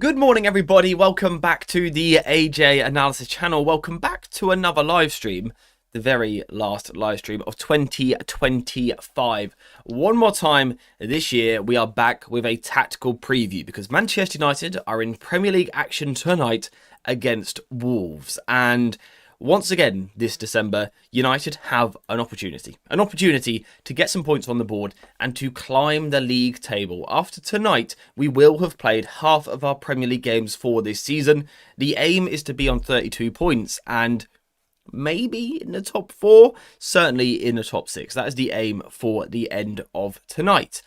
Good morning, everybody. Welcome back to the AJ Analysis channel. Welcome back to another live stream, the very last live stream of 2025. One more time this year, we are back with a tactical preview because Manchester United are in Premier League action tonight against Wolves. And once again, this December, United have an opportunity to get some points on the board and to climb the league table. After tonight, we will have played half of our Premier League games for this season. The aim is to be on 32 points and maybe in the top 4, certainly in the top 6. That is the aim for the end of tonight.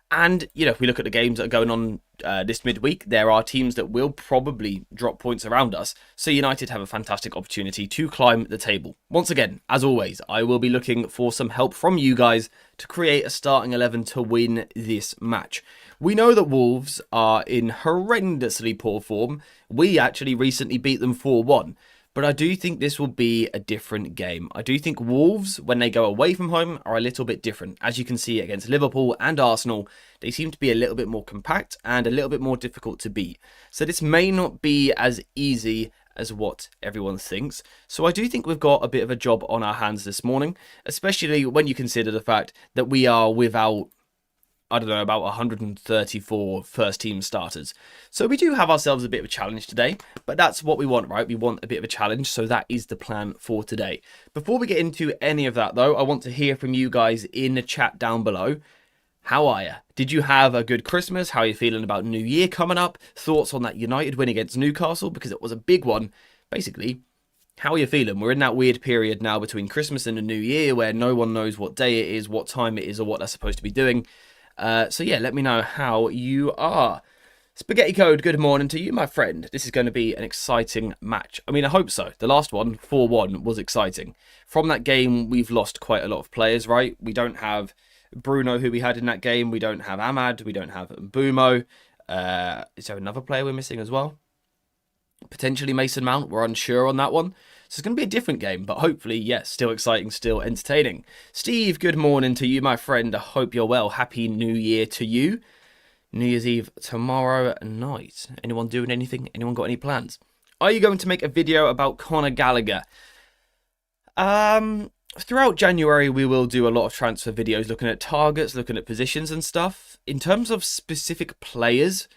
And, you know, if we look at the games that are going on this midweek, there are teams that will probably drop points around us. So United have a fantastic opportunity to climb the table. Once again, as always, I will be looking for some help from you guys to create a starting 11 to win this match. We know that Wolves are in horrendously poor form. We actually recently beat them 4-1. But I do think this will be a different game. I do think Wolves, when they go away from home, are a little bit different. As you can see against Liverpool and Arsenal, they seem to be a little bit more compact and a little bit more difficult to beat. So this may not be as easy as what everyone thinks. So I do think we've got a bit of a job on our hands this morning, especially when you consider the fact that we are without, I don't know, about 134 first team starters. So we do have ourselves a bit of a challenge today, but that's what we want, right? We want a bit of a challenge, so that is the plan for today. Before we get into any of that though, I want to hear from you guys in the chat down below. How are you? Did you have a good Christmas? How are you feeling about New Year coming up? Thoughts on that United win against Newcastle, because it was a big one. Basically, how are you feeling? We're in that weird period now between Christmas and the New Year where no one knows what day it is, what time it is, or what they're supposed to be doing. So yeah, let me know how you are. Spaghetti Code, good morning to you, my friend. This is going to be an exciting match. I mean, I hope so. The last one, 4-1, was exciting. From that game, we've lost quite a lot of players, right? We don't have Bruno, who we had in that game. We don't have Ahmad. We don't have Mbumo. Is there another player we're missing as well? Potentially Mason Mount. We're unsure on that one. So it's going to be a different game, but hopefully, yes, still exciting, still entertaining. Steve, good morning to you, my friend. I hope you're well. Happy New Year to you. New Year's Eve tomorrow night. Anyone doing anything? Anyone got any plans? Are you going to make a video about Conor Gallagher? Throughout January, we will do a lot of transfer videos looking at targets, looking at positions and stuff. In terms of specific players,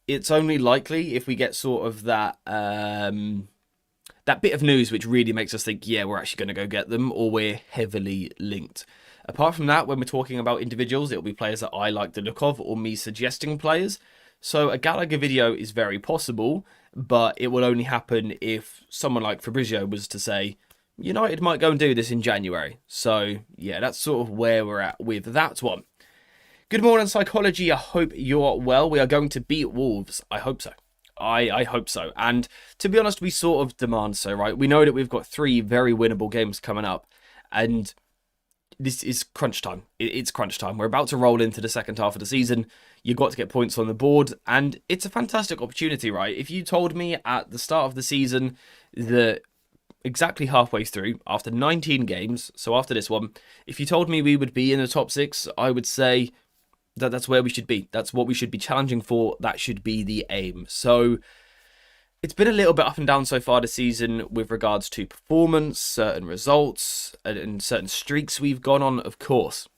it's only likely if we get sort of that bit of news which really makes us think, yeah, we're actually going to go get them, or we're heavily linked. Apart from that, when we're talking about individuals, it'll be players that I like the look of, or me suggesting players. So a Gallagher video is very possible, but it will only happen if someone like Fabrizio was to say, United might go and do this in January. So yeah, that's sort of where we're at with that one. Good morning, Psychology. I hope you're well. We are going to beat Wolves. I hope so. I hope so. And to be honest, we sort of demand so, right? We know that we've got 3 very winnable games coming up. And this is crunch time. It's crunch time. We're about to roll into the second half of the season. You've got to get points on the board. And it's a fantastic opportunity, right? If you told me at the start of the season that exactly halfway through, after 19 games, so after this one, if you told me we would be in the top 6, I would say that's where we should be. That's what we should be challenging for. That should be the aim. So it's been a little bit up and down so far this season with regards to performance, certain results, and certain streaks we've gone on, of course.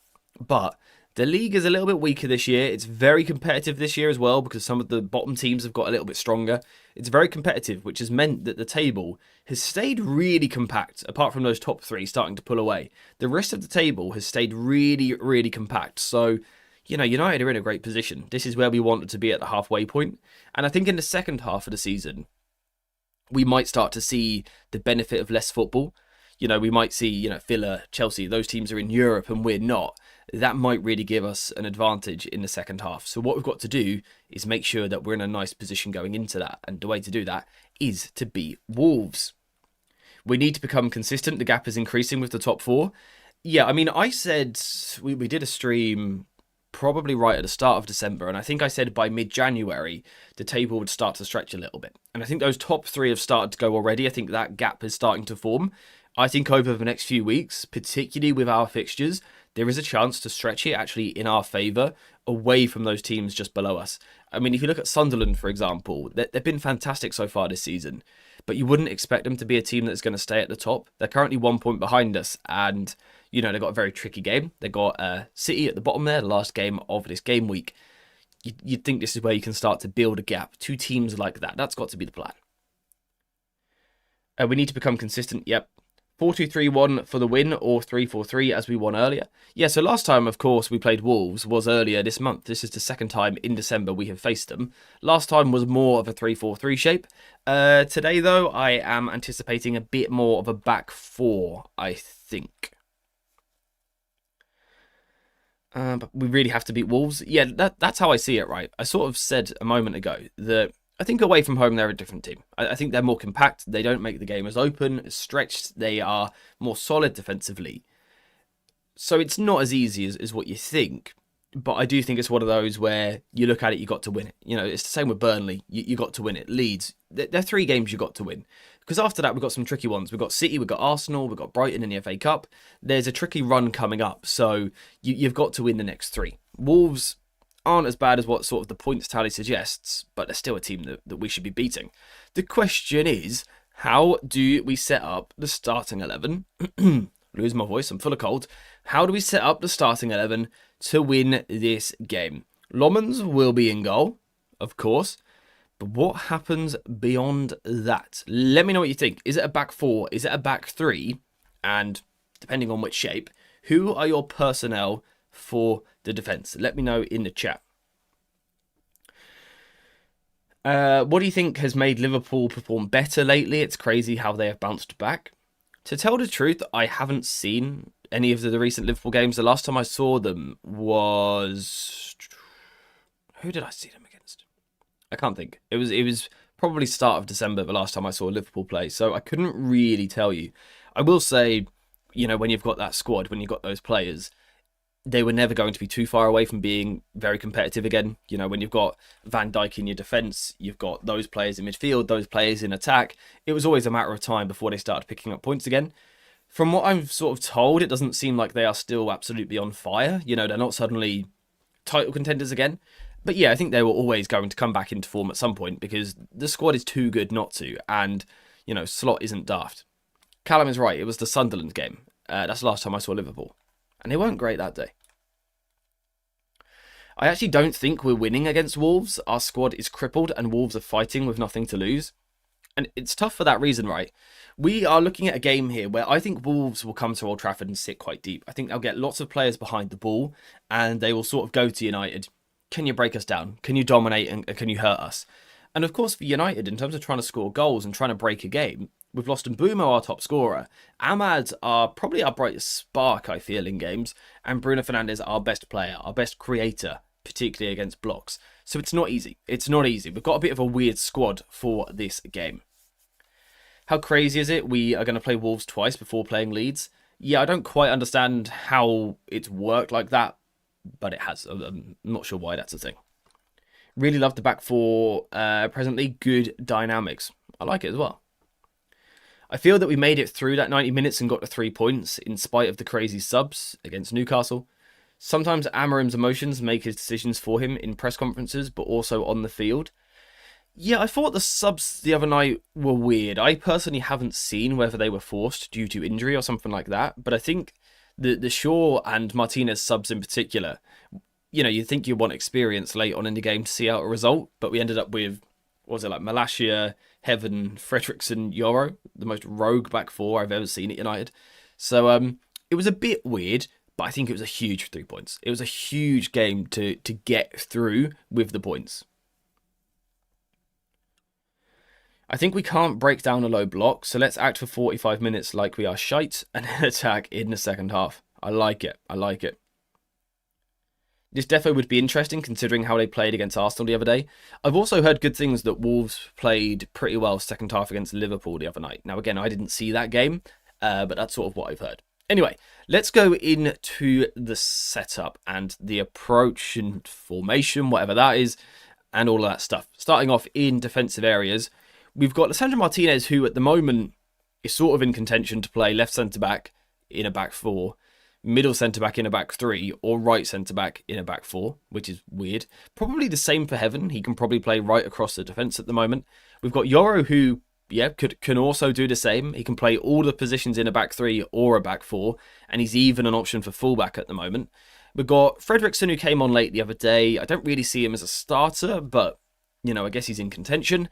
But the league is a little bit weaker this year. It's very competitive this year as well because some of the bottom teams have got a little bit stronger. It's very competitive, which has meant that the table has stayed really compact, apart from those top 3 starting to pull away. The rest of the table has stayed really, really compact. So, you know, United are in a great position. This is where we wanted to be at the halfway point. And I think in the second half of the season, we might start to see the benefit of less football. You know, we might see, you know, Villa, Chelsea, those teams are in Europe and we're not. That might really give us an advantage in the second half. So what we've got to do is make sure that we're in a nice position going into that. And the way to do that is to beat Wolves. We need to become consistent. The gap is increasing with the top 4. Yeah, I mean, I said we did a stream probably right at the start of December, and I think I said by mid-January the table would start to stretch a little bit, and I think those top 3 have started to go already. I think that gap is starting to form. I think over the next few weeks, particularly with our fixtures, there is a chance to stretch it actually in our favour away from those teams just below us. I mean, if you look at Sunderland, for example, they've been fantastic so far this season, but you wouldn't expect them to be a team that's going to stay at the top. They're currently 1 point behind us, and, you know, they've got a very tricky game. They've got City at the bottom there, the last game of this game week. You'd think this is where you can start to build a gap. Two teams like that, that's got to be the plan. We need to become consistent, yep. 4-2-3-1 for the win, or 3-4-3 as we won earlier. Yeah, so last time, of course, we played Wolves was earlier this month. This is the second time in December we have faced them. Last time was more of a 3-4-3 shape. Today, though, I am anticipating a bit more of a back four, I think. But we really have to beat Wolves. Yeah, that's how I see it, right? I sort of said a moment ago that I think away from home, they're a different team. I think they're more compact. They don't make the game as open, as stretched. They are more solid defensively. So it's not as easy as what you think. But I do think it's one of those where you look at it, you got to win it. You know, it's the same with Burnley. You got to win it. Leeds, they're 3 games you got to win. Because after that, we've got some tricky ones. We've got City, we've got Arsenal, we've got Brighton in the FA Cup. There's a tricky run coming up. So you've got to win the next 3. Wolves aren't as bad as what sort of the points tally suggests, but they're still a team that we should be beating. The question is, how do we set up the starting 11? Lose my voice, I'm full of cold. How do we set up the starting 11 to win this game? Lomans will be in goal, of course, but what happens beyond that? Let me know what you think. Is it a back 4? Is it a back 3? And depending on which shape, who are your personnel for the defence? Let me know in the chat. What do you think has made Liverpool perform better lately? It's crazy how they have bounced back. To tell the truth, I haven't seen any of the recent Liverpool games. The last time I saw them was... Who did I see them against? I can't think. It was probably start of December the last time I saw Liverpool play, so I couldn't really tell you. I will say, you know, when you've got that squad, when you've got those players, they were never going to be too far away from being very competitive again. You know, when you've got Van Dijk in your defence, you've got those players in midfield, those players in attack. It was always a matter of time before they started picking up points again. From what I'm sort of told, it doesn't seem like they are still absolutely on fire. You know, they're not suddenly title contenders again. But yeah, I think they were always going to come back into form at some point because the squad is too good not to. And, you know, Slot isn't daft. Callum is right. It was the Sunderland game. That's the last time I saw Liverpool. And they weren't great that day. I actually don't think we're winning against Wolves. Our squad is crippled and Wolves are fighting with nothing to lose. And it's tough for that reason, right? We are looking at a game here where I think Wolves will come to Old Trafford and sit quite deep. I think they'll get lots of players behind the ball and they will sort of go to United. Can you break us down? Can you dominate and can you hurt us? And of course for United, in terms of trying to score goals and trying to break a game, we've lost Mbeumo, our top scorer. Ahmad are probably our brightest spark, I feel, in games. And Bruno Fernandes, our best player, our best creator, particularly against blocks. So it's not easy. It's not easy. We've got a bit of a weird squad for this game. How crazy is it? We are going to play Wolves twice before playing Leeds. Yeah, I don't quite understand how it's worked like that, but it has. I'm not sure why that's a thing. Really love the back four presently. Good dynamics. I like it as well. I feel that we made it through that 90 minutes and got to 3 points in spite of the crazy subs against Newcastle. Sometimes Amarim's emotions make his decisions for him in press conferences, but also on the field. Yeah, I thought the subs the other night were weird. I personally haven't seen whether they were forced due to injury or something like that, but I think the Shaw and Martinez subs in particular, you know, you'd think you want experience late on in the game to see out a result, but we ended up with, what was it, like Malacia, Heaven, Fredrickson, Yoro, the most rogue back four I've ever seen at United. So it was a bit weird, but I think it was a huge 3 points. It was a huge game to get through with the points. I think we can't break down a low block, so let's act for 45 minutes like we are shite and then attack in the second half. I like it. I like it. This defo would be interesting considering how they played against Arsenal the other day. I've also heard good things that Wolves played pretty well second half against Liverpool the other night. Now, again, I didn't see that game, but that's sort of what I've heard. Anyway, let's go into the setup and the approach and formation, whatever that is, and all of that stuff. Starting off in defensive areas, we've got Lisandro Martinez, who at the moment is sort of in contention to play left centre-back in a back four. middle centre-back in a back three or right centre-back in a back four, which is weird. Probably the same for Heaven. He can probably play right across the defence at the moment. We've got Yoro, who, yeah, can also do the same. He can play all the positions in a back three or a back four, and he's even an option for fullback at the moment. We've got Fredrickson, who came on late the other day. I don't really see him as a starter, but, you know, I guess he's in contention.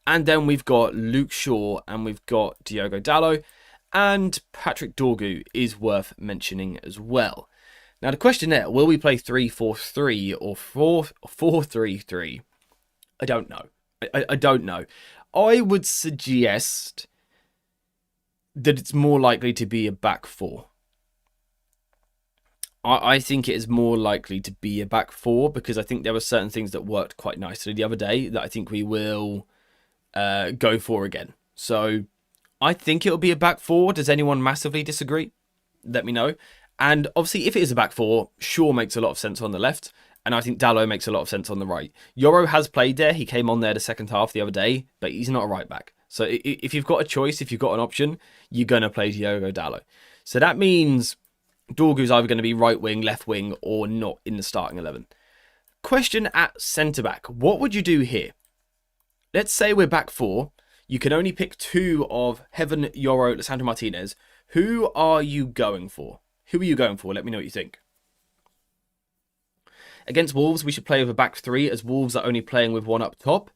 And then we've got Luke Shaw, and we've got Diogo Dalot, and Patrick Dorgu is worth mentioning as well. Now, the question there, will we play 3-4-3 or 4-4-3-3? I don't know. I don't know. I would suggest that it's more likely to be a back four. I think it is more likely to be a back four because I think there were certain things that worked quite nicely the other day that I think we will go for again. So I think it'll be a back four. Does anyone massively disagree? Let me know. And obviously, if it is a back four, Shaw makes a lot of sense on the left. And I think Dalot makes a lot of sense on the right. Yoro has played there. He came on there the second half the other day, but he's not a right back. So if you've got a choice, if you've got an option, you're going to play Diogo Dalot. So that means Dorgu's either going to be right wing, left wing, or not in the starting 11. Question at centre-back. What would you do here? Let's say we're back four. You can only pick two of Heaven, Yoro, Lisandro Martinez. Who are you going for? Who are you going for? Let me know what you think. Against Wolves, we should play with a back three as Wolves are only playing with one up top.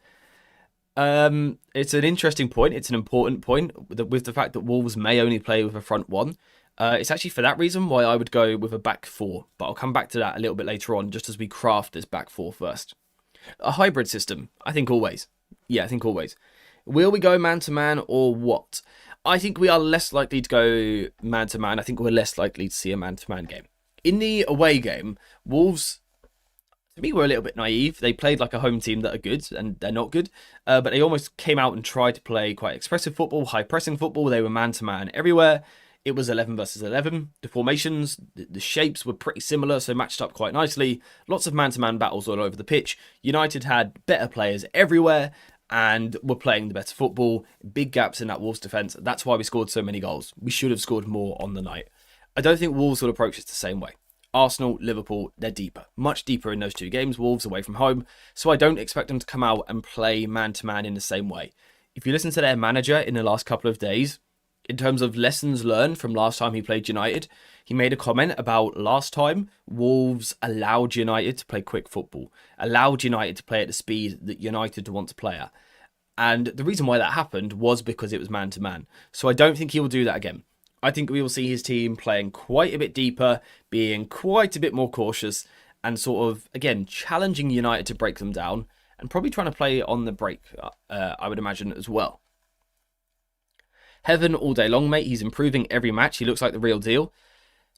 It's an interesting point. It's an important point with the fact that Wolves may only play with a front one. It's actually for that reason why I would go with a back four. But I'll come back to that a little bit later on just as we craft this back four first. A hybrid system. I think always. Yeah, I think always. Will we go man-to-man or what? I think we are less likely to go man-to-man. I think we're less likely to see a man-to-man game. In the away game, Wolves, to me, were a little bit naive. They played like a home team that are good, and they're not good. But they almost came out and tried to play quite expressive football, high-pressing football. They were man-to-man everywhere. It was 11 versus 11. The formations, the shapes were pretty similar, so matched up quite nicely. Lots of man-to-man battles all over the pitch. United had better players everywhere and were playing the better football. Big gaps in that Wolves defence. That's why we scored so many goals. We should have scored more on the night. I don't think Wolves will approach it the same way. Arsenal, Liverpool, they're deeper. Much deeper in those two games. Wolves away from home. So I don't expect them to come out and play man-to-man in the same way. If you listen to their manager in the last couple of days, in terms of lessons learned from last time he played United, he made a comment about last time Wolves allowed United to play quick football, allowed United to play at the speed that United want to play at. And the reason why that happened was because it was man-to-man. So I don't think he will do that again. I think we will see his team playing quite a bit deeper, being quite a bit more cautious, and sort of, again, challenging United to break them down, and probably trying to play on the break, I would imagine, as well. Heaven all day long, mate. He's improving every match. He looks like the real deal.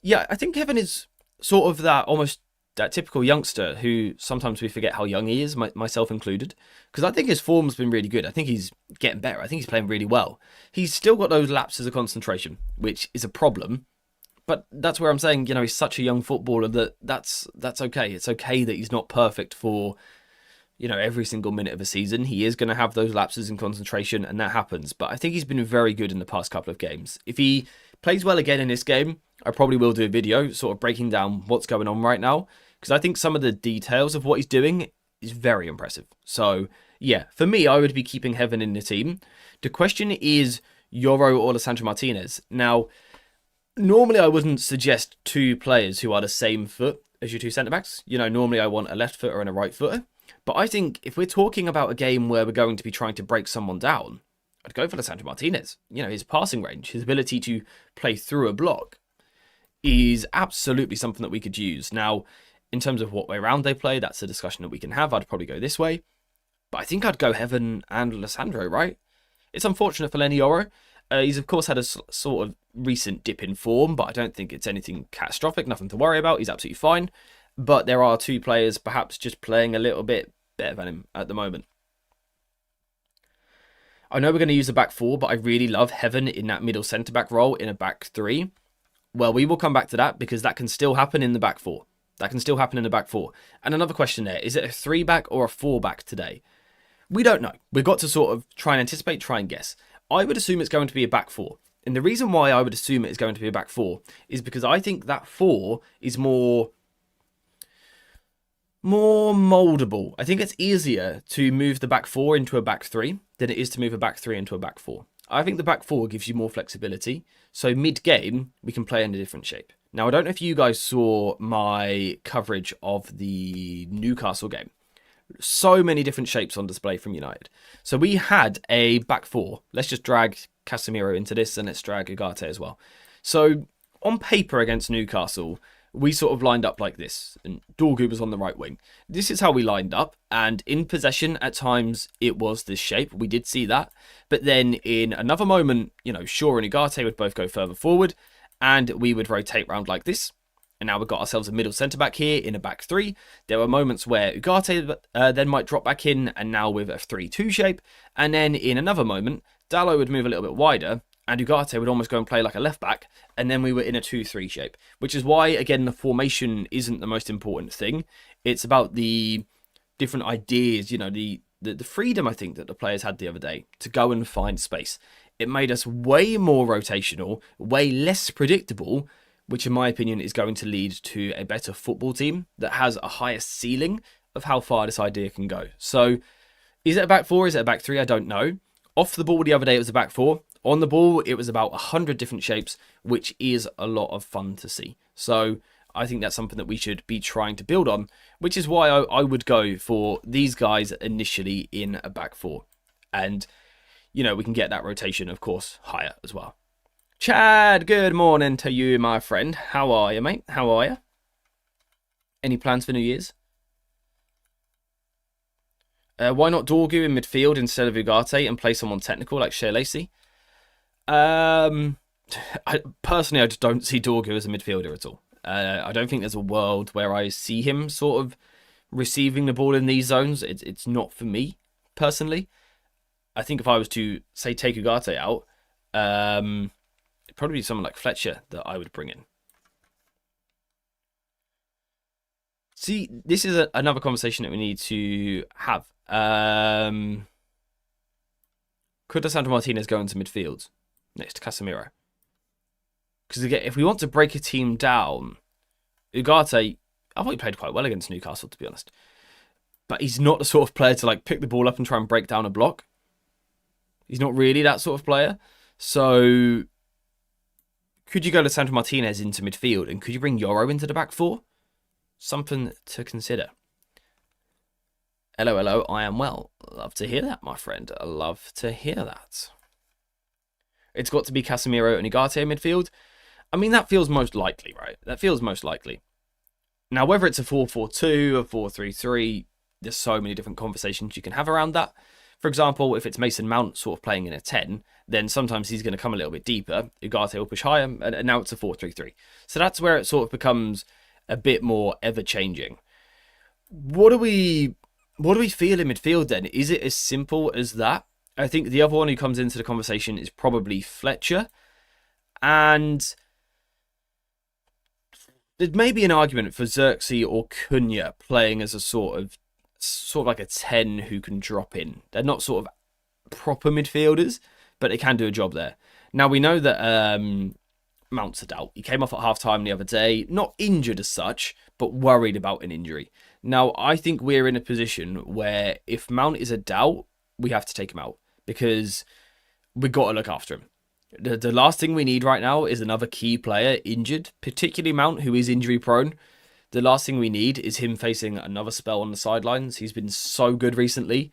Yeah, I think Heaven is sort of that almost that typical youngster who sometimes we forget how young he is, myself included. Because I think his form's been really good. I think he's getting better. I think he's playing really well. He's still got those lapses of concentration, which is a problem. But that's where I'm saying, you know, he's such a young footballer that's okay. It's okay that he's not perfect for, you know, every single minute of a season. He is going to have those lapses in concentration, and that happens. But I think he's been very good in the past couple of games. If he plays well again in this game, I probably will do a video sort of breaking down what's going on right now, because I think some of the details of what he's doing is very impressive. So, yeah, for me, I would be keeping Heaven in the team. The question is Yoro or Lisandro Martinez. Now, normally I wouldn't suggest two players who are the same foot as your two centre-backs. You know, normally I want a left footer and a right footer. But I think if we're talking about a game where we're going to be trying to break someone down, I'd go for Lisandro Martinez. You know, his passing range, his ability to play through a block is absolutely something that we could use. Now, in terms of what way round they play, that's a discussion that we can have. I'd probably go this way. But I think I'd go Heaven and Lisandro, right? It's unfortunate for Lenny Yoro. He's, of course, had a sort of recent dip in form, but I don't think it's anything catastrophic, nothing to worry about. He's absolutely fine. But there are two players perhaps just playing a little bit better than him at the moment. I know we're going to use a back four, but I really love Heaven in that middle centre-back role in a back three. Well, we will come back to that because that can still happen in the back four. That can still happen in the back four. And another question there, is it a 3-back or a 4-back today? We don't know. We've got to sort of try and anticipate, try and guess. I would assume it's going to be a back four. And the reason why I would assume it is going to be a back four is because I think that four is more moldable. I think it's easier to move the back four into a back three than it is to move a back three into a back four. I think the back four gives you more flexibility. So mid-game, we can play in a different shape. Now, I don't know if you guys saw my coverage of the Newcastle game. So many different shapes on display from United. So we had a back four. Let's just drag Casemiro into this and let's drag Ugarte as well. So on paper against Newcastle, we sort of lined up like this, and Dorgu was on the right wing. This is how we lined up, and in possession, at times, it was this shape. We did see that. But then in another moment, Shaw and Ugarte would both go further forward, and we would rotate round like this. And now we've got ourselves a middle centre-back here in a back three. There were moments where Ugarte then might drop back in, and now with a 3-2 shape. And then in another moment, Dalot would move a little bit wider, and Ugarte would almost go and play like a left-back, and then we were in a 2-3 shape. Which is why, again, the formation isn't the most important thing. It's about the different ideas, the freedom, I think, that the players had the other day to go and find space. It made us way more rotational, way less predictable, which in my opinion is going to lead to a better football team that has a higher ceiling of how far this idea can go. So, is it a back four? Is it a back three? I don't know. Off the ball the other day, it was a back four. On the ball, it was about 100 different shapes, which is a lot of fun to see. So I think that's something that we should be trying to build on, which is why I would go for these guys initially in a back four. And, we can get that rotation, of course, higher as well. Chad, good morning to you, my friend. How are you, mate? How are you? Any plans for New Year's? Why not Dorgu in midfield instead of Ugarte and play someone technical like Shea Lacey? I just don't see Dorgu as a midfielder at all. I don't think there's a world where I see him sort of receiving the ball in these zones. It's not for me, personally. I think if I was to, say, take Ugarte out, it'd probably be someone like Fletcher that I would bring in. See, this is another conversation that we need to have. Could Sandro Martinez go into midfield next to Casemiro? Because again, if we want to break a team down, Ugarte, I thought he played quite well against Newcastle, to be honest. But he's not the sort of player to pick the ball up and try and break down a block. He's not really that sort of player. So could you go to Sandro Martinez into midfield, and could you bring Yoro into the back four? Something to consider. Hello, I am well. Love to hear that, my friend. I love to hear that. It's got to be Casemiro and Ugarte in midfield. I mean, that feels most likely, right? That feels most likely. Now, whether it's a 4-4-2, a 4-3-3, there's so many different conversations you can have around that. For example, if it's Mason Mount sort of playing in a 10, then sometimes he's going to come a little bit deeper. Ugarte will push higher, and now it's a 4-3-3. So that's where it sort of becomes a bit more ever-changing. What do we feel in midfield then? Is it as simple as that? I think the other one who comes into the conversation is probably Fletcher. And there may be an argument for Xerxes or Cunha playing as a sort of like a 10 who can drop in. They're not sort of proper midfielders, but they can do a job there. Now, we know that Mount's a doubt. He came off at half-time the other day, not injured as such, but worried about an injury. Now, I think we're in a position where if Mount is a doubt, we have to take him out because we've got to look after him. The last thing we need right now is another key player injured, particularly Mount, who is injury-prone. The last thing we need is him facing another spell on the sidelines. He's been so good recently.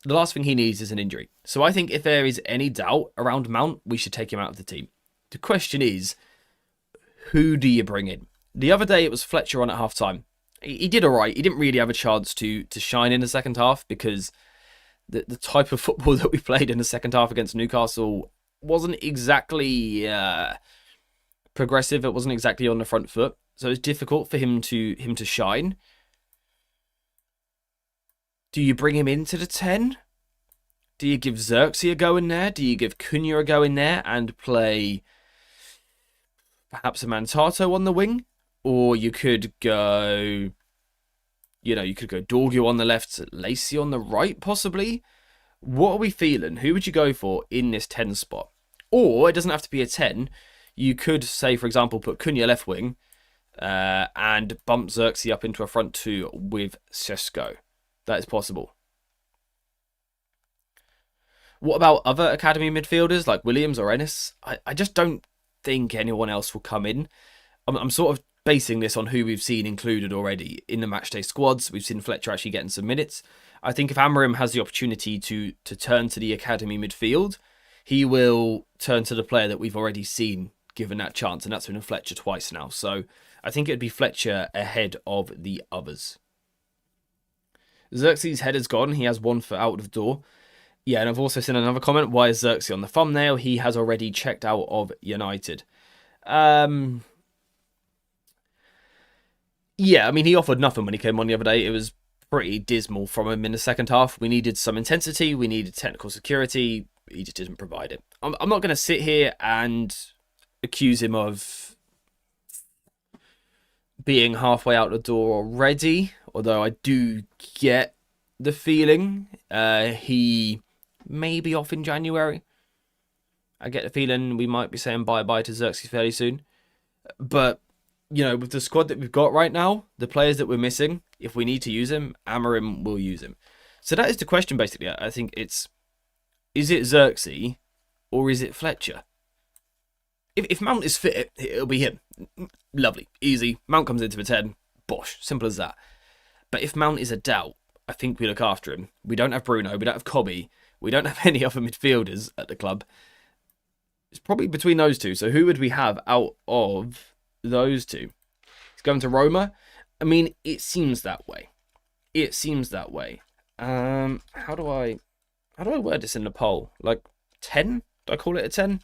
The last thing he needs is an injury. So I think if there is any doubt around Mount, we should take him out of the team. The question is, who do you bring in? The other day, it was Fletcher on at half-time. He did all right. He didn't really have a chance to shine in the second half because the type of football that we played in the second half against Newcastle wasn't exactly progressive. It wasn't exactly on the front foot. So it's difficult for him to shine. Do you bring him into the 10? Do you give Xerxes a go in there? Do you give Cunha a go in there and play perhaps a Mantato on the wing? Or you could go, Dorgu on the left, Lacey on the right, possibly. What are we feeling? Who would you go for in this 10 spot? Or it doesn't have to be a 10. You could say, for example, put Cunha left wing and bump Xerxes up into a front two with Sesko. That is possible. What about other academy midfielders like Williams or Ennis? I just don't think anyone else will come in. I'm sort of basing this on who we've seen included already in the matchday squads. We've seen Fletcher actually getting some minutes. I think if Amarim has the opportunity to turn to the academy midfield, he will turn to the player that we've already seen given that chance, and that's been Fletcher twice now. So I think it'd be Fletcher ahead of the others. Xerxes' header's gone. He has 1 foot out of door. Yeah, and I've also seen another comment. Why is Xerxes on the thumbnail? He has already checked out of United. Yeah, I mean, he offered nothing when he came on the other day. It was pretty dismal from him in the second half. We needed some intensity. We needed technical security. He just didn't provide it. I'm not going to sit here and accuse him of being halfway out the door already, although I do get the feeling he may be off in January. I get the feeling we might be saying bye-bye to Xerxes fairly soon. But, you know, with the squad that we've got right now, the players that we're missing, if we need to use him, Amarim will use him. So that is the question, basically. I think it's, is it Xerxes or is it Fletcher? If Mount is fit, it'll be him. Lovely. Easy. Mount comes into a 10. Bosh. Simple as that. But if Mount is a doubt, I think we look after him. We don't have Bruno. We don't have Cobby. We don't have any other midfielders at the club. It's probably between those two. So who would we have out of those two? He's going to Roma. I mean, it seems that way. It seems that way. How do I word this in the poll? Like 10? Do I call it a 10?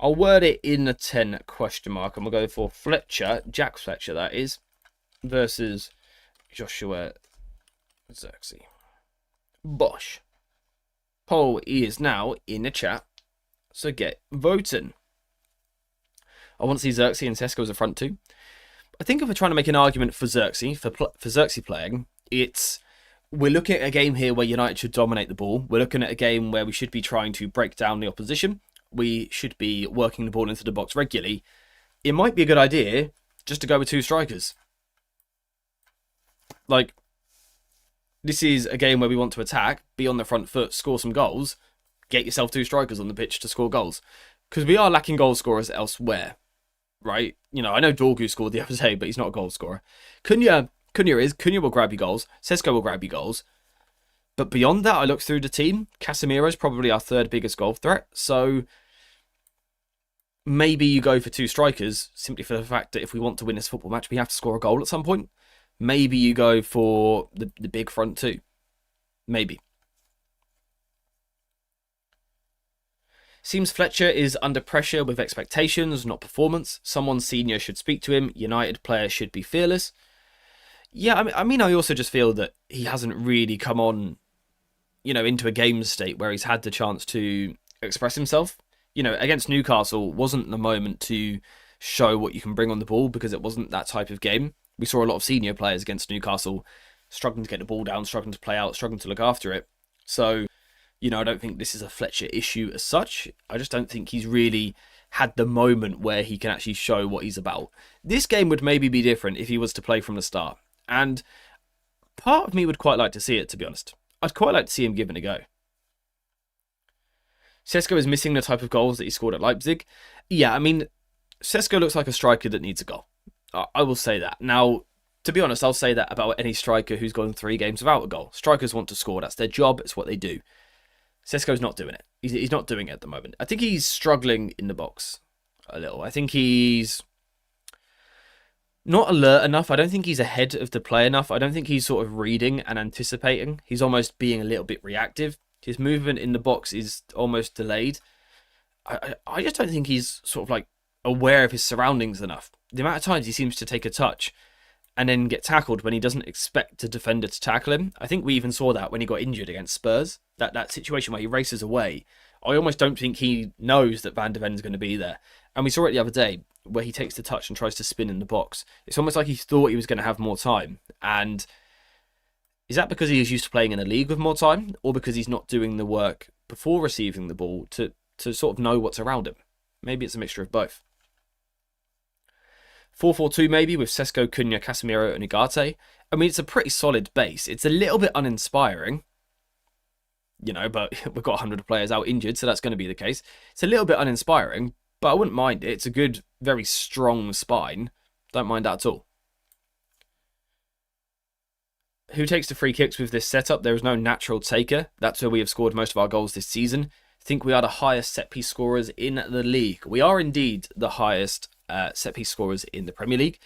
I'll word it in a 10 question mark. And we'll go for Fletcher, Jack Fletcher that is, versus Joshua Xerxes. Bosh. Poll is now in the chat. So get voting. I want to see Xerxes and Sesko as a front two. I think if we're trying to make an argument for Xerxes, for Xerxes playing, we're looking at a game here where United should dominate the ball. We're looking at a game where we should be trying to break down the opposition. We should be working the ball into the box regularly. It might be a good idea just to go with 2 strikers. Like, this is a game where we want to attack, be on the front foot, score some goals, get yourself 2 strikers on the pitch to score goals. Because we are lacking goal scorers elsewhere, right? You know, I know Dorgu scored the other day, but he's not a goal scorer. Cunha will grab you goals. Sesko will grab you goals. But beyond that, I look through the team. Casemiro's probably our 3rd biggest goal threat. So maybe you go for 2 strikers simply for the fact that if we want to win this football match, we have to score a goal at some point. Maybe you go for the big front two. Maybe. Seems Fletcher is under pressure with expectations, not performance. Someone senior should speak to him. United players should be fearless. Yeah, I mean, I also just feel that he hasn't really come on, you know, into a game state where he's had the chance to express himself. You know, against Newcastle wasn't the moment to show what you can bring on the ball because it wasn't that type of game. We saw a lot of senior players against Newcastle struggling to get the ball down, struggling to play out, struggling to look after it. So, you know, I don't think this is a Fletcher issue as such. I just don't think he's really had the moment where he can actually show what he's about. This game would maybe be different if he was to play from the start. And part of me would quite like to see it, to be honest. I'd quite like to see him given a go. Sesko is missing the type of goals that he scored at Leipzig. Yeah, I mean, Sesko looks like a striker that needs a goal. I will say that. Now, to be honest, I'll say that about any striker who's gone 3 games without a goal. Strikers want to score. That's their job. It's what they do. Sesko's not doing it. He's not doing it at the moment. I think he's struggling in the box a little. I think he's not alert enough. I don't think he's ahead of the play enough. I don't think he's sort of reading and anticipating. He's almost being a little bit reactive. His movement in the box is almost delayed. I just don't think he's sort of like aware of his surroundings enough. The amount of times he seems to take a touch and then get tackled when he doesn't expect a defender to tackle him. I think we even saw that when he got injured against Spurs. That situation where he races away. I almost don't think he knows that Van de Ven's going to be there. And we saw it the other day where he takes the touch and tries to spin in the box. It's almost like he thought he was going to have more time. And is that because he is used to playing in a league with more time, or because he's not doing the work before receiving the ball to sort of know what's around him. Maybe it's a mixture of both. 4-4-2 maybe with Sesko, Cunha, Casemiro and Ugarte. I mean, it's a pretty solid base. It's a little bit uninspiring, you know, but we've got 100 players out injured, so that's going to be the case. It's a little bit uninspiring, but I wouldn't mind it. It's a good, very strong spine. Don't mind that at all. Who takes the free kicks with this setup? There is no natural taker. That's where we have scored most of our goals this season. I think we are the highest set-piece scorers in the league. We are indeed the highest set-piece scorers in the Premier League.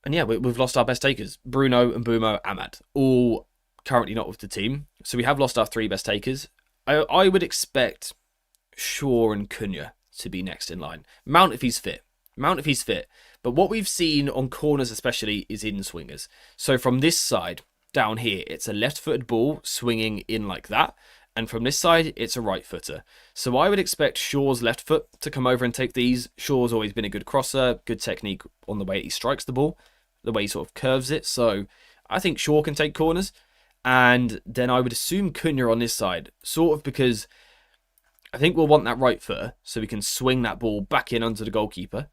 And yeah, we've lost our best takers. Bruno, Mbeumo, Ahmad. All currently not with the team. So we have lost our 3 best takers. I would expect Shaw and Cunha to be next in line. Mount if he's fit. But what we've seen on corners especially is in swingers. So from this side down here, it's a left-footed ball swinging in like that. And from this side, it's a right footer. So I would expect Shaw's left foot to come over and take these. Shaw's always been a good crosser, good technique on the way he strikes the ball, the way he sort of curves it. So I think Shaw can take corners. And then I would assume Cunha on this side, sort of because I think we'll want that right footer so we can swing that ball back in onto the goalkeeper.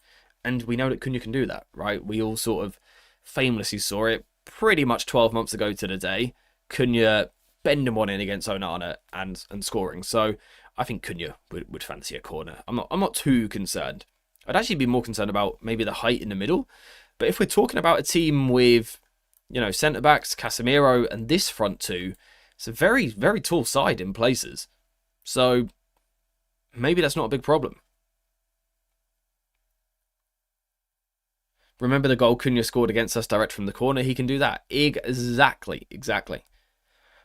And we know that Cunha can do that, right? We all sort of famously saw it pretty much 12 months ago to the day. Cunha bending one in against Onana and scoring. So I think Cunha would fancy a corner. I'm not too concerned. I'd actually be more concerned about maybe the height in the middle. But if we're talking about a team with, you know, centre-backs, Casemiro, and this front two, it's a very, very tall side in places. So maybe that's not a big problem. Remember the goal Cunha scored against us direct from the corner? He can do that. Exactly.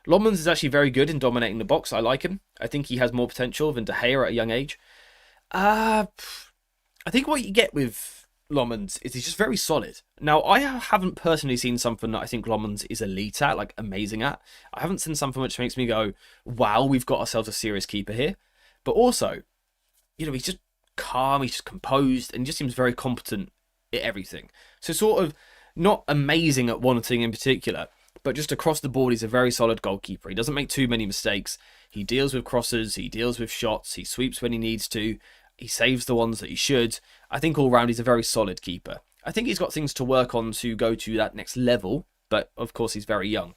Lomans is actually very good in dominating the box. I like him. I think he has more potential than De Gea at a young age. I think what you get with Lomans is he's just very solid. Now, I haven't personally seen something that I think Lomans is elite at, like amazing at. I haven't seen something which makes me go, wow, we've got ourselves a serious keeper here. But also, you know, he's just calm, he's just composed, and he just seems very competent at everything. So sort of not amazing at one thing in particular, but just across the board, he's a very solid goalkeeper. He doesn't make too many mistakes. He deals with crosses. He deals with shots. He sweeps when he needs to. He saves the ones that he should. I think all round, he's a very solid keeper. I think he's got things to work on to go to that next level, but of course, he's very young.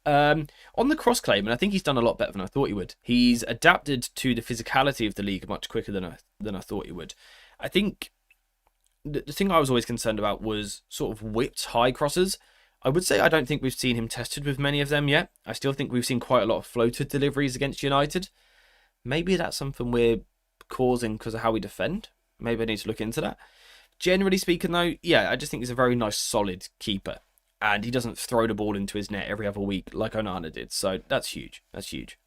On the cross claim, and I think he's done a lot better than I thought he would. He's adapted to the physicality of the league much quicker than I thought he would. I think the thing I was always concerned about was sort of whipped high crosses. I would say I don't think we've seen him tested with many of them yet. I still think we've seen quite a lot of floated deliveries against United. Maybe that's something we're causing because of how we defend. Maybe I need to look into that. Generally speaking though, yeah, I just think he's a very nice, solid keeper. And he doesn't throw the ball into his net every other week like Onana did. So that's huge. That's huge.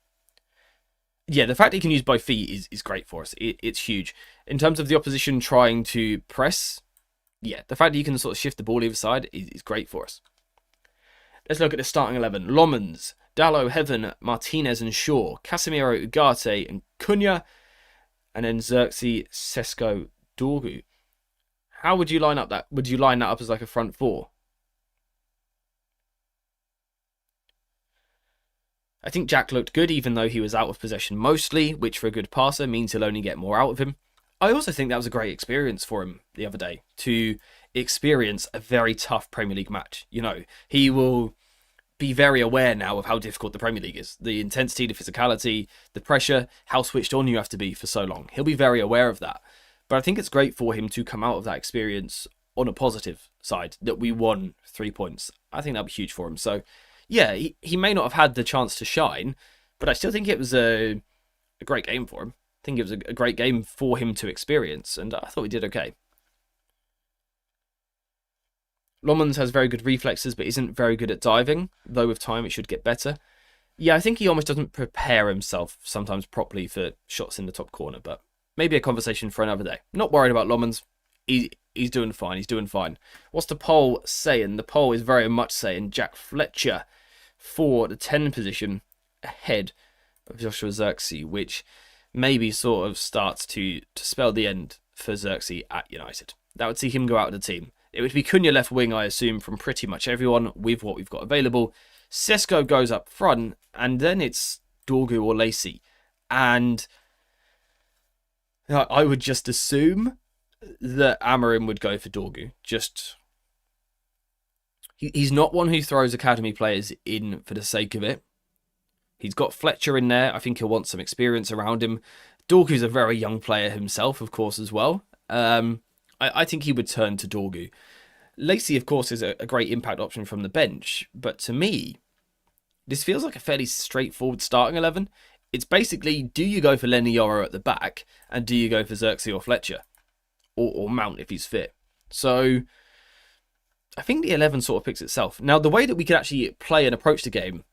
Yeah, the fact that he can use both feet is great for us. It's huge. In terms of the opposition trying to press, yeah, the fact that you can sort of shift the ball either side is great for us. Let's look at the starting 11. Lomans, Dalot, Heaven, Martinez and Shaw, Casemiro, Ugarte and Cunha, and then Xerxes, Sesko, Dorgu. How would you line up that? Would you line that up as like a front four? I think Jack looked good even though he was out of possession mostly, which for a good passer means he'll only get more out of him. I also think that was a great experience for him the other day to experience a very tough Premier League match. You know, he will be very aware now of how difficult the Premier League is. The intensity, the physicality, the pressure, how switched on you have to be for so long. He'll be very aware of that. But I think it's great for him to come out of that experience on a positive side, that we won 3 points. I think that'll be huge for him. So, yeah, he may not have had the chance to shine, but I still think it was a great game for him. I think it was a great game for him to experience, and I thought he did okay. Lomans has very good reflexes, but isn't very good at diving, though with time it should get better. Yeah, I think he almost doesn't prepare himself sometimes properly for shots in the top corner, but maybe a conversation for another day. Not worried about Lomans. He's doing fine. He's doing fine. What's the poll saying? The poll is very much saying Jack Fletcher for the 10 position ahead of Joshua Xerxes, which maybe sort of starts to spell the end for Xerxes at United. That would see him go out of the team. It would be Cunha left wing, I assume, from pretty much everyone with what we've got available. Sesko goes up front, and then it's Dorgu or Lacey. And I would just assume that Amarim would go for Dorgu. He's not one who throws academy players in for the sake of it. He's got Fletcher in there. I think he'll want some experience around him. Dorgu's a very young player himself, of course, as well. I think he would turn to Dorgu. Lacey, of course, is a great impact option from the bench. But to me, this feels like a fairly straightforward starting 11. It's basically, do you go for Lenny Yoro at the back? And do you go for Xerxes or Fletcher? Or Mount if he's fit? So I think the 11 sort of picks itself. Now, the way that we could actually play and approach the game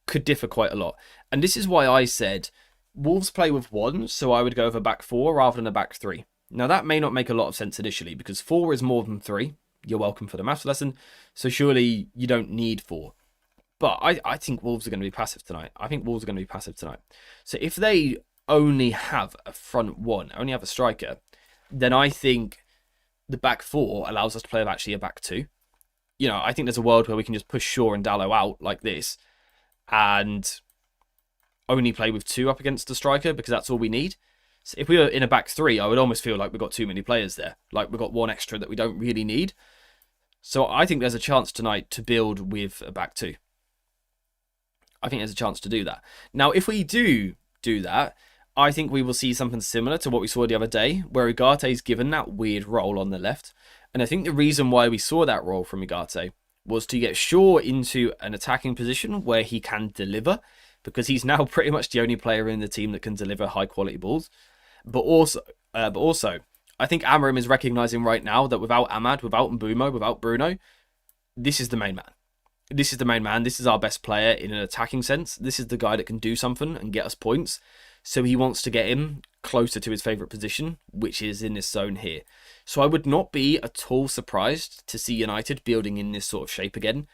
could differ quite a lot. And this is why I said Wolves play with 1, so I would go with a back 4 rather than a back 3. Now, that may not make a lot of sense initially, because 4 is more than 3. You're welcome for the maths lesson. So surely you don't need 4. But I think Wolves are going to be passive tonight. So if they only have a front 1, only have a striker, then I think the back 4 allows us to play actually a back 2. You know, I think there's a world where we can just push Shaw and Dallo out like this and only play with 2 up against the striker because that's all we need. So if we were in a back 3, I would almost feel like we've got too many players there. Like we've got 1 extra that we don't really need. So I think there's a chance tonight to build with a back 2. I think there's a chance to do that. Now, if we do that, I think we will see something similar to what we saw the other day, where Ugarte's given that weird role on the left. And I think the reason why we saw that role from Ugarte was to get Shaw into an attacking position where he can deliver, because he's now pretty much the only player in the team that can deliver high-quality balls. But also, I think Amarim is recognising right now that without Ahmad, without Mbeumo, without Bruno, this is the main man. This is our best player in an attacking sense. This is the guy that can do something and get us points. So he wants to get him closer to his favourite position, which is in this zone here. So I would not be at all surprised to see United building in this sort of shape again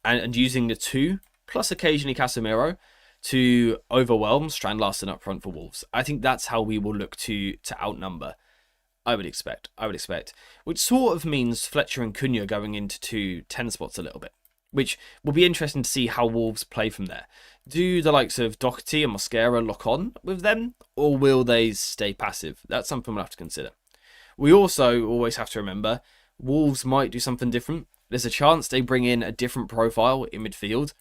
and using the 2, plus occasionally Casemiro, to overwhelm Strand Larsen up front for Wolves. I think that's how we will look to outnumber. I would expect. Which sort of means Fletcher and Cunha going into 10 spots a little bit. Which will be interesting to see how Wolves play from there. Do the likes of Doherty and Mosquera lock on with them? Or will they stay passive? That's something we'll have to consider. We also always have to remember, Wolves might do something different. There's a chance they bring in a different profile in midfield.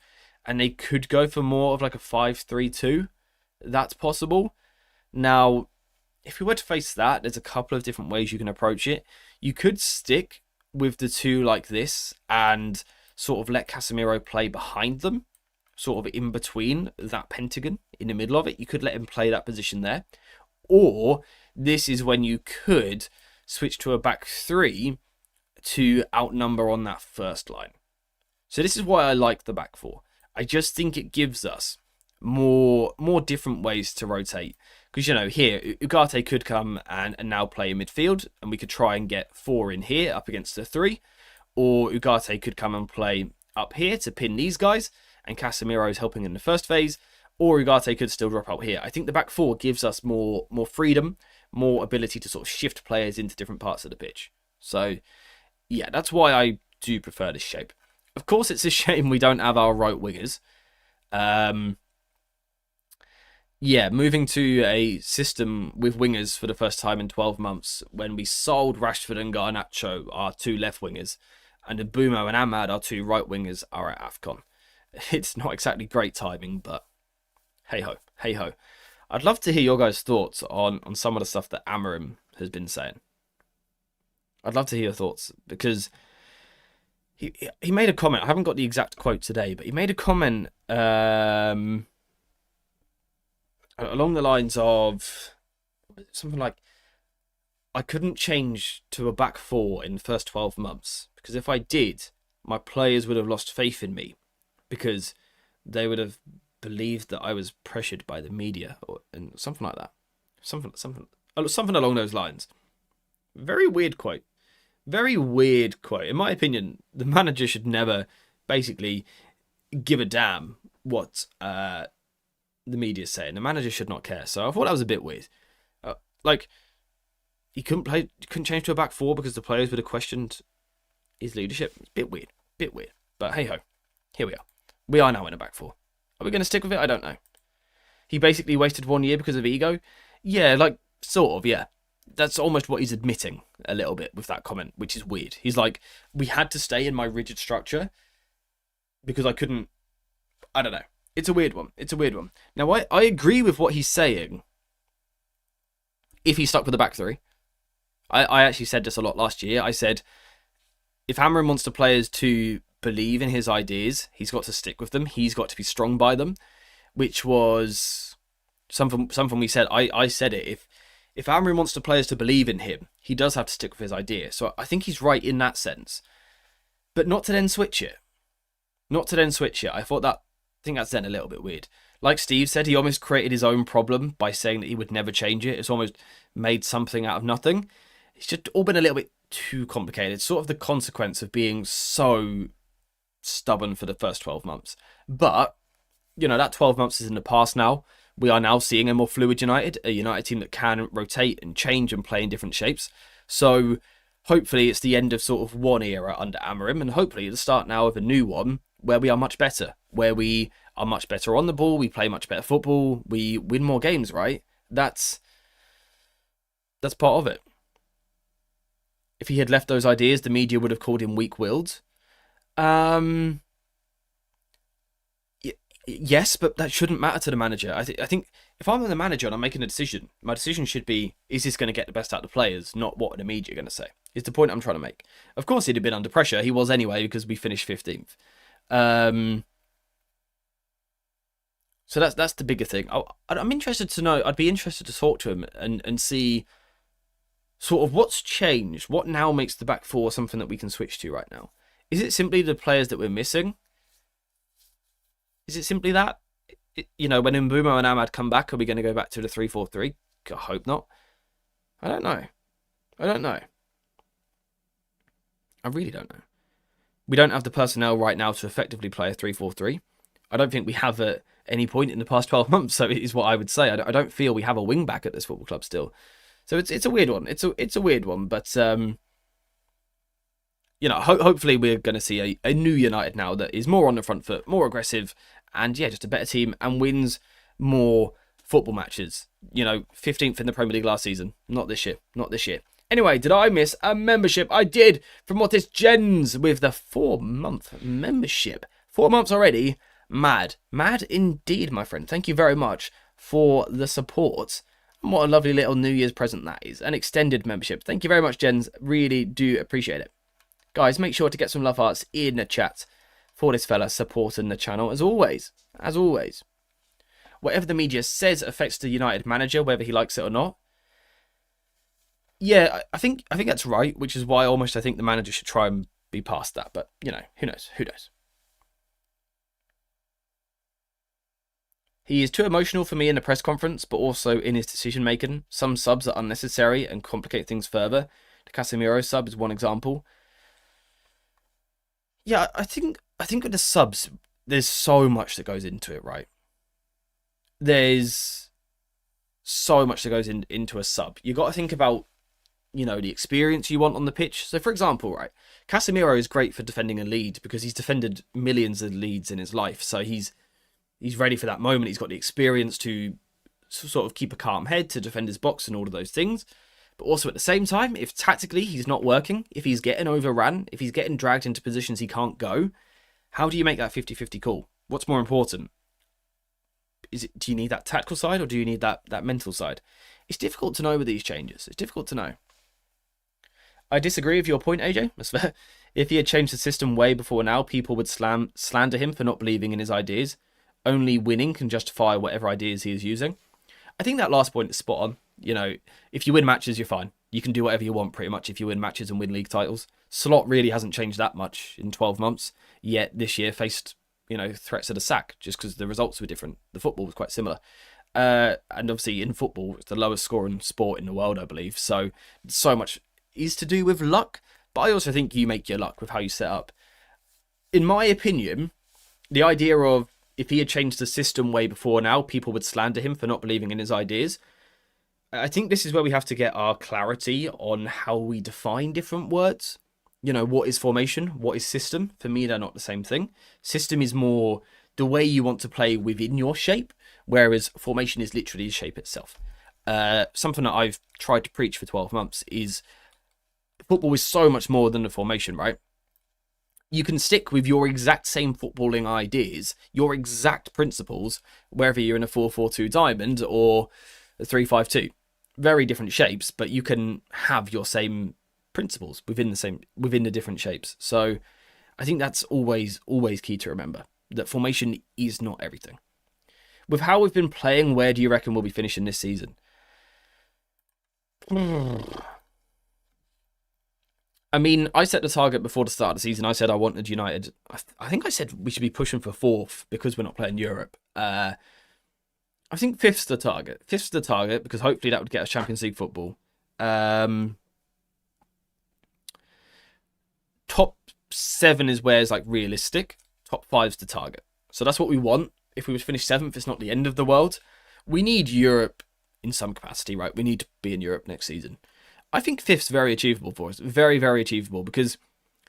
And they could go for more of like a 5-3-2. That's possible. Now, if we were to face that, there's a couple of different ways you can approach it. You could stick with the 2 like this and sort of let Casemiro play behind them, sort of in between that pentagon, in the middle of it. You could let him play that position there. Or this is when you could switch to a back 3 to outnumber on that first line. So this is why I like the back 4. I just think it gives us more different ways to rotate. Because, you know, here, Ugarte could come and now play in midfield, and we could try and get 4 in here up against the 3. Or Ugarte could come and play up here to pin these guys, and Casemiro is helping in the first phase. Or Ugarte could still drop out here. I think the back 4 gives us more freedom, more ability to sort of shift players into different parts of the pitch. So, yeah, that's why I do prefer this shape. Of course, it's a shame we don't have our right wingers. Yeah, moving to a system with wingers for the first time in 12 months, when we sold Rashford and Garnacho, our 2 left wingers, and Mbeumo and Ahmad, our 2 right wingers, are at AFCON. It's not exactly great timing, but hey-ho, hey-ho. I'd love to hear your guys' thoughts on some of the stuff that Amarim has been saying. I'd love to hear your thoughts, because he made a comment. I haven't got the exact quote today, but he made a comment along the lines of something like, I couldn't change to a back 4 in the first 12 months, because if I did, my players would have lost faith in me, because they would have believed that I was pressured by the media, and something like that. Something along those lines. Very weird quote. Very weird quote. In my opinion, the manager should never basically give a damn what the media's saying. The manager should not care. So I thought that was a bit weird. Like, he couldn't change to a back 4 because the players would have questioned his leadership. It's a bit weird. But hey ho, here we are. We are now in a back 4. Are we going to stick with it? I don't know. He basically wasted 1 year because of ego. Yeah, like, sort of, yeah. That's almost what he's admitting a little bit with that comment, which is weird. He's like, we had to stay in my rigid structure because I couldn't... I don't know. It's a weird one. It's a weird one. Now, I agree with what he's saying if he's stuck with the back three. I actually said this a lot last year. I said, if Amarim wants the players to believe in his ideas, he's got to stick with them. He's got to be strong by them, which was something we said. I said it. If Amarim wants the players to believe in him, he does have to stick with his idea. So I think he's right in that sense. But not to then switch it. Not to then switch it. I think that's then a little bit weird. Like Steve said, he almost created his own problem by saying that he would never change it. It's almost made something out of nothing. It's just all been a little bit too complicated. It's sort of the consequence of being so stubborn for the first 12 months. But, you know, that 12 months is in the past now. We are now seeing a more fluid United, a United team that can rotate and change and play in different shapes. So hopefully it's the end of sort of one era under Amarim, and hopefully the start now of a new one where we are much better, where we are much better on the ball, we play much better football, we win more games, right? That's part of it. If he had left those ideas, the media would have called him weak-willed. Yes, but that shouldn't matter to the manager. I think if I'm the manager and I'm making a decision, my decision should be, is this going to get the best out of the players, not what are the media going to say? Is the point I'm trying to make. Of course, he'd have been under pressure. He was anyway, because we finished 15th. So that's the bigger thing. I'm interested to know, I'd be interested to talk to him and see sort of what's changed. What now makes the back four something that we can switch to right now? Is it simply the players that we're missing? Is it simply that? You know, when Mbumo and Ahmad come back, are we going to go back to the 3-4-3? I hope not. I don't know. I really don't know. We don't have the personnel right now to effectively play a 3-4-3. I don't think we have at any point in the past 12 months, so it is what I would say. I don't feel we have a wing back at this football club still. So it's a weird one. It's a weird one, but you know, hopefully we're going to see a new United now that is more on the front foot, more aggressive, and yeah, just a better team and wins more football matches. You know, 15th in the Premier League last season. Not this year. Anyway, did I miss a membership? I did, from what is Jens with the 4-month membership. 4 months already. Mad indeed, my friend. Thank you very much for the support. And what a lovely little New Year's present that is. An extended membership. Thank you very much, Jens. Really do appreciate it. Guys, make sure to get some love hearts in the chat for this fella supporting the channel, as always. Whatever the media says affects the United manager, whether he likes it or not. Yeah, I think that's right, which is why almost I think the manager should try and be past that. But, you know, who knows? He is too emotional for me in the press conference, but also in his decision-making. Some subs are unnecessary and complicate things further. The Casemiro sub is one example. Yeah, I think with the subs, there's so much that goes into it, right? There's so much that goes into a sub. You got to think about, you know, the experience you want on the pitch. So, for example, right, Casemiro is great for defending a lead because he's defended millions of leads in his life. So he's ready for that moment. He's got the experience to sort of keep a calm head, to defend his box and all of those things. But also at the same time, if tactically he's not working, if he's getting overrun, if he's getting dragged into positions he can't go, how do you make that 50-50 call? What's more important? Do you need that tactical side or do you need that mental side? It's difficult to know with these changes. It's difficult to know. I disagree with your point, AJ. That's fair. If he had changed the system way before now, people would slander him for not believing in his ideas. Only winning can justify whatever ideas he is using. I think that last point is spot on. You know, if you win matches, you're fine. You can do whatever you want pretty much if you win matches and win league titles. Slot really hasn't changed that much in 12 months, yet this year faced, you know, threats of the sack just because the results were different. The football was quite similar. And obviously in football, it's the lowest scoring sport in the world, I believe. So much is to do with luck, but I also think you make your luck with how you set up. In my opinion, the idea of if he had changed the system way before now, people would slander him for not believing in his ideas. I think this is where we have to get our clarity on how we define different words. You know, what is formation? What is system? For me, they're not the same thing. System is more the way you want to play within your shape, whereas formation is literally the shape itself. Something that I've tried to preach for 12 months is football is so much more than a formation, right? You can stick with your exact same footballing ideas, your exact principles, whether you're in a 4-4-2 diamond or a 3-5-2. Very different shapes, but you can have your same principles within the different shapes. So I think that's always key to remember, that formation is not everything. With how we've been playing, where do you reckon we'll be finishing this season? I mean, I set the target before the start of the season. I said I wanted United. I think I said we should be pushing for 4th because we're not playing Europe. I think 5th's the target. 5th's the target because hopefully that would get us Champions League football. Top 7 is where it's like realistic. Top 5's the target. So that's what we want. If we would finish 7th, it's not the end of the world. We need Europe in some capacity, right? We need to be in Europe next season. I think 5th's very achievable for us. Very, very achievable because,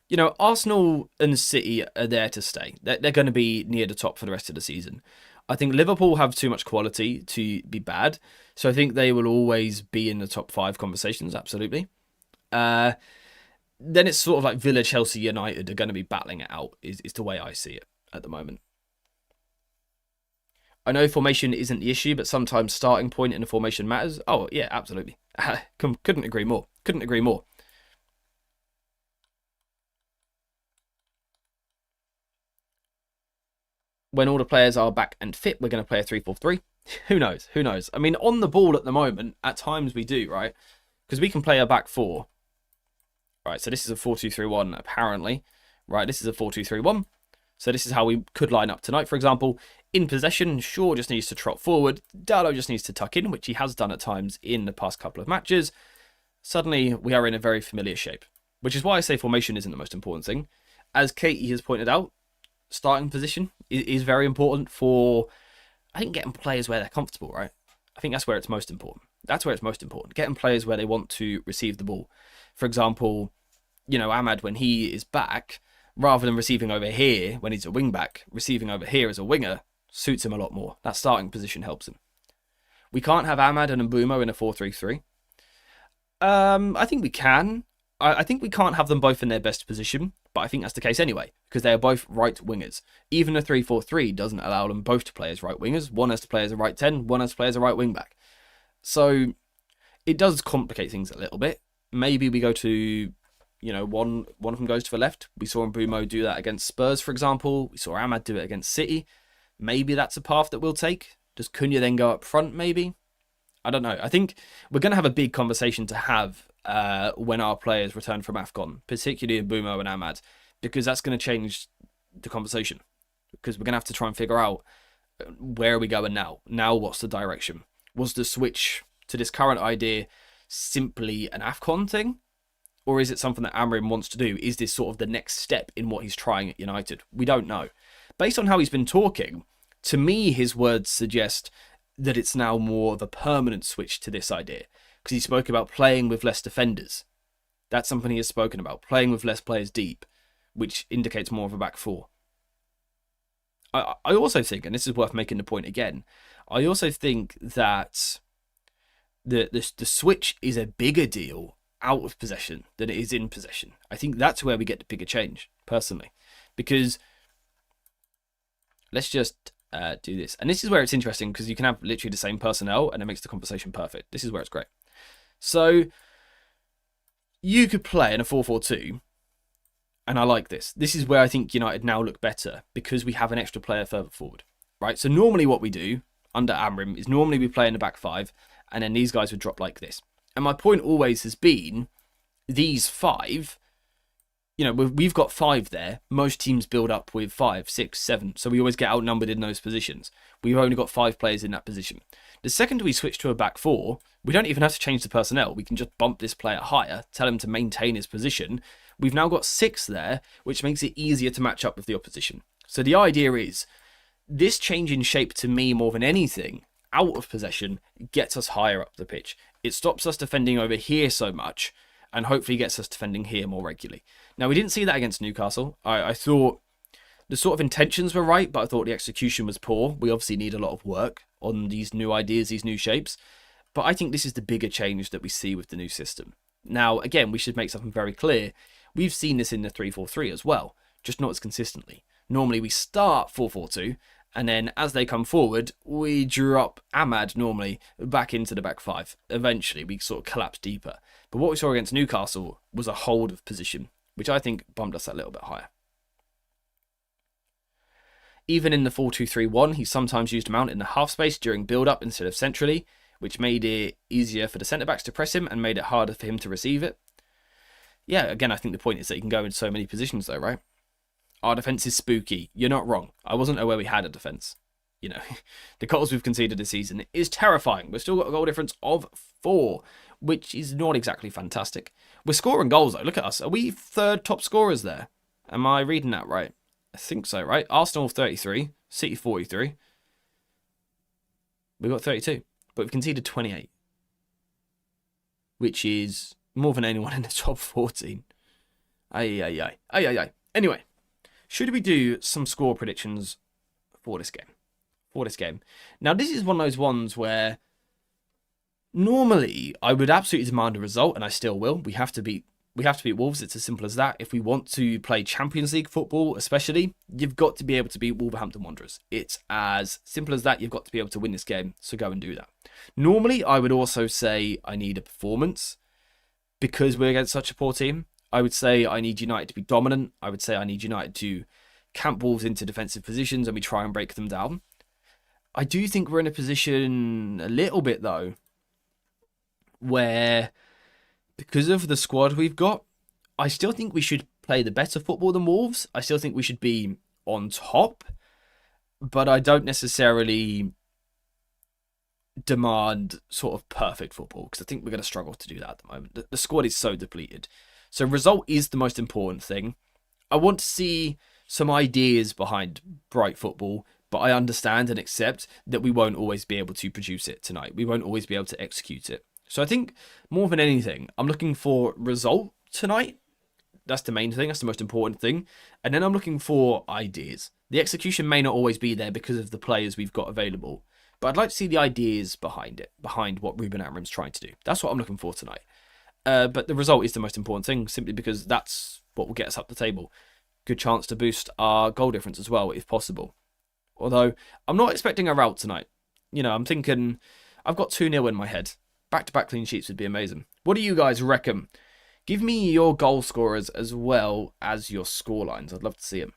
you know, Arsenal and City are there to stay. They're going to be near the top for the rest of the season. I think Liverpool have too much quality to be bad. So I think they will always be in the top 5 conversations, absolutely. Then it's sort of like Villa, Chelsea, United are going to be battling it out, is the way I see it at the moment. I know formation isn't the issue, but sometimes starting point in a formation matters. Oh, yeah, absolutely. Couldn't agree more. Couldn't agree more. When all the players are back and fit, we're going to play a 3-4-3. Who knows? Who knows? I mean, on the ball at the moment, at times we do, right? Because we can play a back 4. Right, so this is a 4-2-3-1, apparently. Right, this is a 4-2-3-1. So this is how we could line up tonight. For example, in possession, Shaw just needs to trot forward. Dalot just needs to tuck in, which he has done at times in the past couple of matches. Suddenly, we are in a very familiar shape, which is why I say formation isn't the most important thing. As Katie has pointed out, starting position is very important for, I think, getting players where they're comfortable, right? I think that's where it's most important. That's where it's most important. Getting players where they want to receive the ball. For example, you know, Ahmad, when he is back, rather than receiving over here when he's a wing back, receiving over here as a winger suits him a lot more. That starting position helps him. We can't have Ahmad and Mbumo in a 4-3-3. I think we can. I think we can't have them both in their best position, but I think that's the case anyway, because they are both right wingers. Even a 3-4-3 doesn't allow them both to play as right wingers. One has to play as a right 10, one has to play as a right wing back. So it does complicate things a little bit. Maybe we go to, you know, one of them goes to the left. We saw Mbumo do that against Spurs, for example. We saw Ahmad do it against City. Maybe that's a path that we'll take. Does Cunha then go up front, maybe? I don't know. I think we're going to have a big conversation to have when our players return from AFCON, particularly Mbumo and Ahmad, because that's going to change the conversation. Because we're going to have to try and figure out where are we going now? Now, what's the direction? Was the switch to this current idea simply an AFCON thing? Or is it something that Amarim wants to do? Is this sort of the next step in what he's trying at United? We don't know. Based on how he's been talking, to me, his words suggest that it's now more of a permanent switch to this idea. Because he spoke about playing with less defenders. That's something he has spoken about. Playing with less players deep, which indicates more of a back 4. I also think, and this is worth making the point again, I also think that the switch is a bigger deal out of possession than it is in possession. I think that's where we get the bigger change, personally. Because let's just do this. And this is where it's interesting, because you can have literally the same personnel and it makes the conversation perfect. This is where it's great. So you could play in a 4-4-2, and I like this. This is where I think United now look better, because we have an extra player further forward. Right? So normally what we do under Amarim is normally we play in the back 5, and then these guys would drop like this. And my point always has been, these 5, you know, we've got 5 there. Most teams build up with 5, 6, 7. So we always get outnumbered in those positions. We've only got 5 players in that position. The second we switch to a back 4, we don't even have to change the personnel. We can just bump this player higher, tell him to maintain his position. We've now got 6 there, which makes it easier to match up with the opposition. So the idea is, this change in shape to me more than anything, out of possession, gets us higher up the pitch. It stops us defending over here so much, and hopefully gets us defending here more regularly. Now, we didn't see that against Newcastle. I thought The sort of intentions were right, but I thought the execution was poor. We obviously need a lot of work on these new ideas, these new shapes. But I think this is the bigger change that we see with the new system. Now, again, we should make something very clear. We've seen this in the 3-4-3 as well, just not as consistently. Normally, we start 4-4-2, and then as they come forward, we drop Ahmad normally back into the back five. Eventually, we sort of collapse deeper. But what we saw against Newcastle was a hold of position, which I think bumped us a little bit higher. Even in the 4-2-3-1, he sometimes used Mount in the half space during build-up instead of centrally, which made it easier for the centre-backs to press him and made it harder for him to receive it. Yeah, again, I think the point is that he can go in so many positions though, right? Our defence is spooky. You're not wrong. I wasn't aware we had a defence. You know, the goals we've conceded this season is terrifying. We've still got a goal difference of 4, which is not exactly fantastic. We're scoring goals though. Look at us. Are we third top scorers there? Am I reading that right? I think so, right? Arsenal 33, City 43. We've got 32. But we've conceded 28, which is more than anyone in the top 14. Ay. Anyway, should we do some score predictions for this game? Now, this is one of those ones where normally I would absolutely demand a result, and I still will. We have to beat Wolves. It's as simple as that. If we want to play Champions League football, especially, you've got to be able to beat Wolverhampton Wanderers. It's as simple as that. You've got to be able to win this game, so go and do that. Normally, I would also say I need a performance because we're against such a poor team. I would say I need United to be dominant. I would say I need United to camp Wolves into defensive positions and we try and break them down. I do think we're in a position a little bit, though, where because of the squad we've got, I still think we should play the better football than Wolves. I still think we should be on top, but I don't necessarily demand sort of perfect football because I think we're going to struggle to do that at the moment. The squad is so depleted. So result is the most important thing. I want to see some ideas behind bright football, but I understand and accept that we won't always be able to produce it tonight. We won't always be able to execute it. So I think more than anything, I'm looking for result tonight. That's the main thing. That's the most important thing. And then I'm looking for ideas. The execution may not always be there because of the players we've got available, but I'd like to see the ideas behind it, behind what Ruben Amorim's trying to do. That's what I'm looking for tonight. But the result is the most important thing, simply because that's what will get us up the table. Good chance to boost our goal difference as well, if possible. Although, I'm not expecting a rout tonight. You know, I'm thinking, I've got 2-0 in my head. Back-to-back clean sheets would be amazing. What do you guys reckon? Give me your goal scorers as well as your scorelines. I'd love to see them.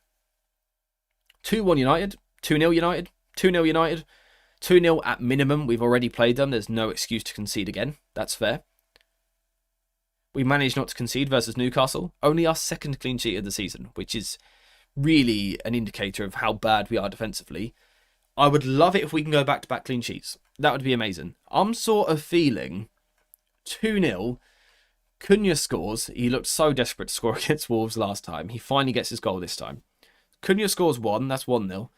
2-1 United, 2-0 United, 2-0 United, 2-0 at minimum. We've already played them. There's no excuse to concede again. That's fair. We managed not to concede versus Newcastle. Only our second clean sheet of the season, which is really an indicator of how bad we are defensively. I would love it if we can go back-to-back clean sheets. That would be amazing. I'm sort of feeling 2-0. Cunha scores. He looked so desperate to score against Wolves last time. He finally gets his goal this time. Cunha scores 1. That's 1-0.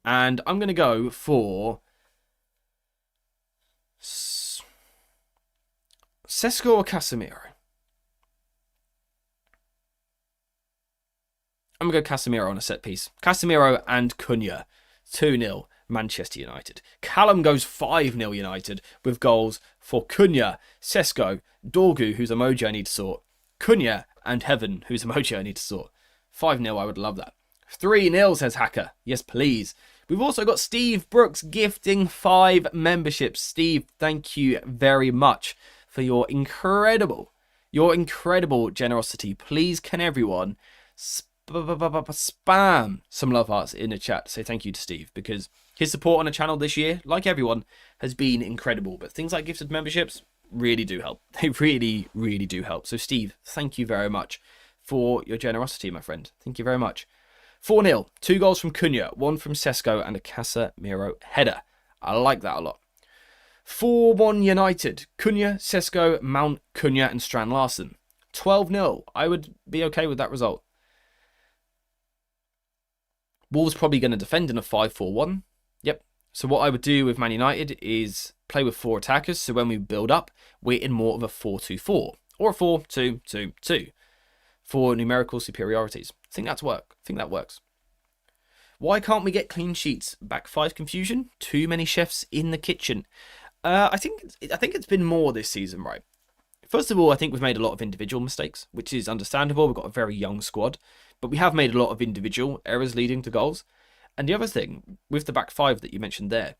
And I'm going to go for Sesko or Casemiro. I'm going to go Casemiro on a set piece. Casemiro and Cunha. 2-0 Manchester United. Callum goes 5-0 United with goals for Cunha, Sesko, Dorgu, whose emoji I need to sort, Cunha, and Heaven, whose emoji I need to sort. 5-0, I would love that. 3-0, says Hacker. Yes, please. We've also got Steve Brooks gifting 5 memberships. Steve, thank you very much for your incredible generosity. Please, can everyone spam some love hearts in the chat to say thank you to Steve, because his support on the channel this year, like everyone, has been incredible. But things like gifted memberships really do help. They really, really do help. So Steve, thank you very much for your generosity, my friend. Thank you very much. 4-0, 2 goals from Cunha, 1 from Sesko, and a Casemiro header. I like that a lot. 4-1 United, Cunha, Sesko, Mount, Cunha, and Strand Larsen. 12-0, I would be okay with that result. Wolves probably going to defend in a 5-4-1. Yep. So what I would do with Man United is play with 4 attackers. So when we build up, we're in more of a 4-2-4 or a 4-2-2-2 for numerical superiorities. I think that works. Why can't we get clean sheets? Back five confusion? Too many chefs in the kitchen. I think it's been more this season, right? First of all, I think we've made a lot of individual mistakes, which is understandable. We've got a very young squad, but we have made a lot of individual errors leading to goals. And the other thing, with the back five that you mentioned there,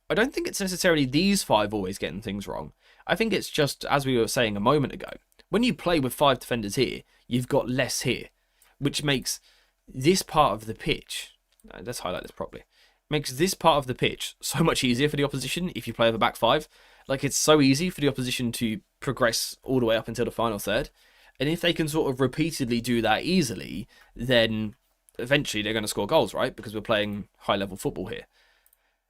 I don't think it's necessarily these five always getting things wrong. I think it's just, as we were saying a moment ago, when you play with five defenders here, you've got less here, which makes this part of the pitch, let's highlight this properly, makes this part of the pitch so much easier for the opposition if you play with a back five. Like, it's so easy for the opposition to progress all the way up until the final third. And if they can sort of repeatedly do that easily, then eventually they're going to score goals, right? Because we're playing high-level football here.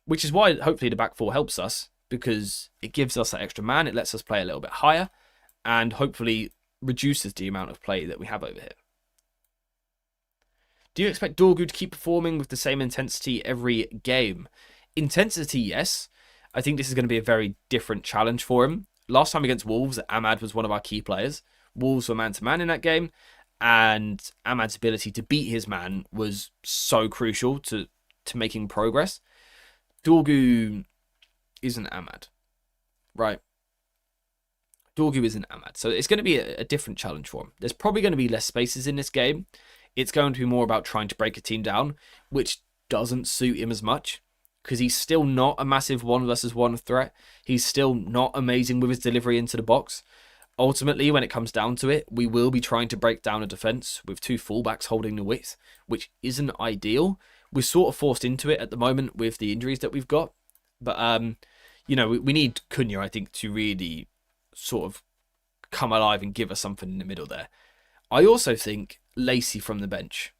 Which is why, hopefully, the back four helps us, because it gives us that extra man, it lets us play a little bit higher, and hopefully reduces the amount of play that we have over here. Do you expect Dorgu to keep performing with the same intensity every game? Intensity, yes. I think this is going to be a very different challenge for him. Last time against Wolves, Ahmad was one of our key players. Wolves were man-to-man in that game, and Ahmad's ability to beat his man was so crucial to making progress. Dorgu isn't Ahmad, right? Dorgu isn't Ahmad, so it's going to be a different challenge for him. There's probably going to be less spaces in this game. It's going to be more about trying to break a team down, which doesn't suit him as much, because he's still not a massive 1-versus-1 threat. He's still not amazing with his delivery into the box. Ultimately, when it comes down to it, we will be trying to break down a defence with two fullbacks holding the width, which isn't ideal. We're sort of forced into it at the moment with the injuries that we've got. But, you know, we need Cunha, I think, to really sort of come alive and give us something in the middle there. I also think Lacey from the bench.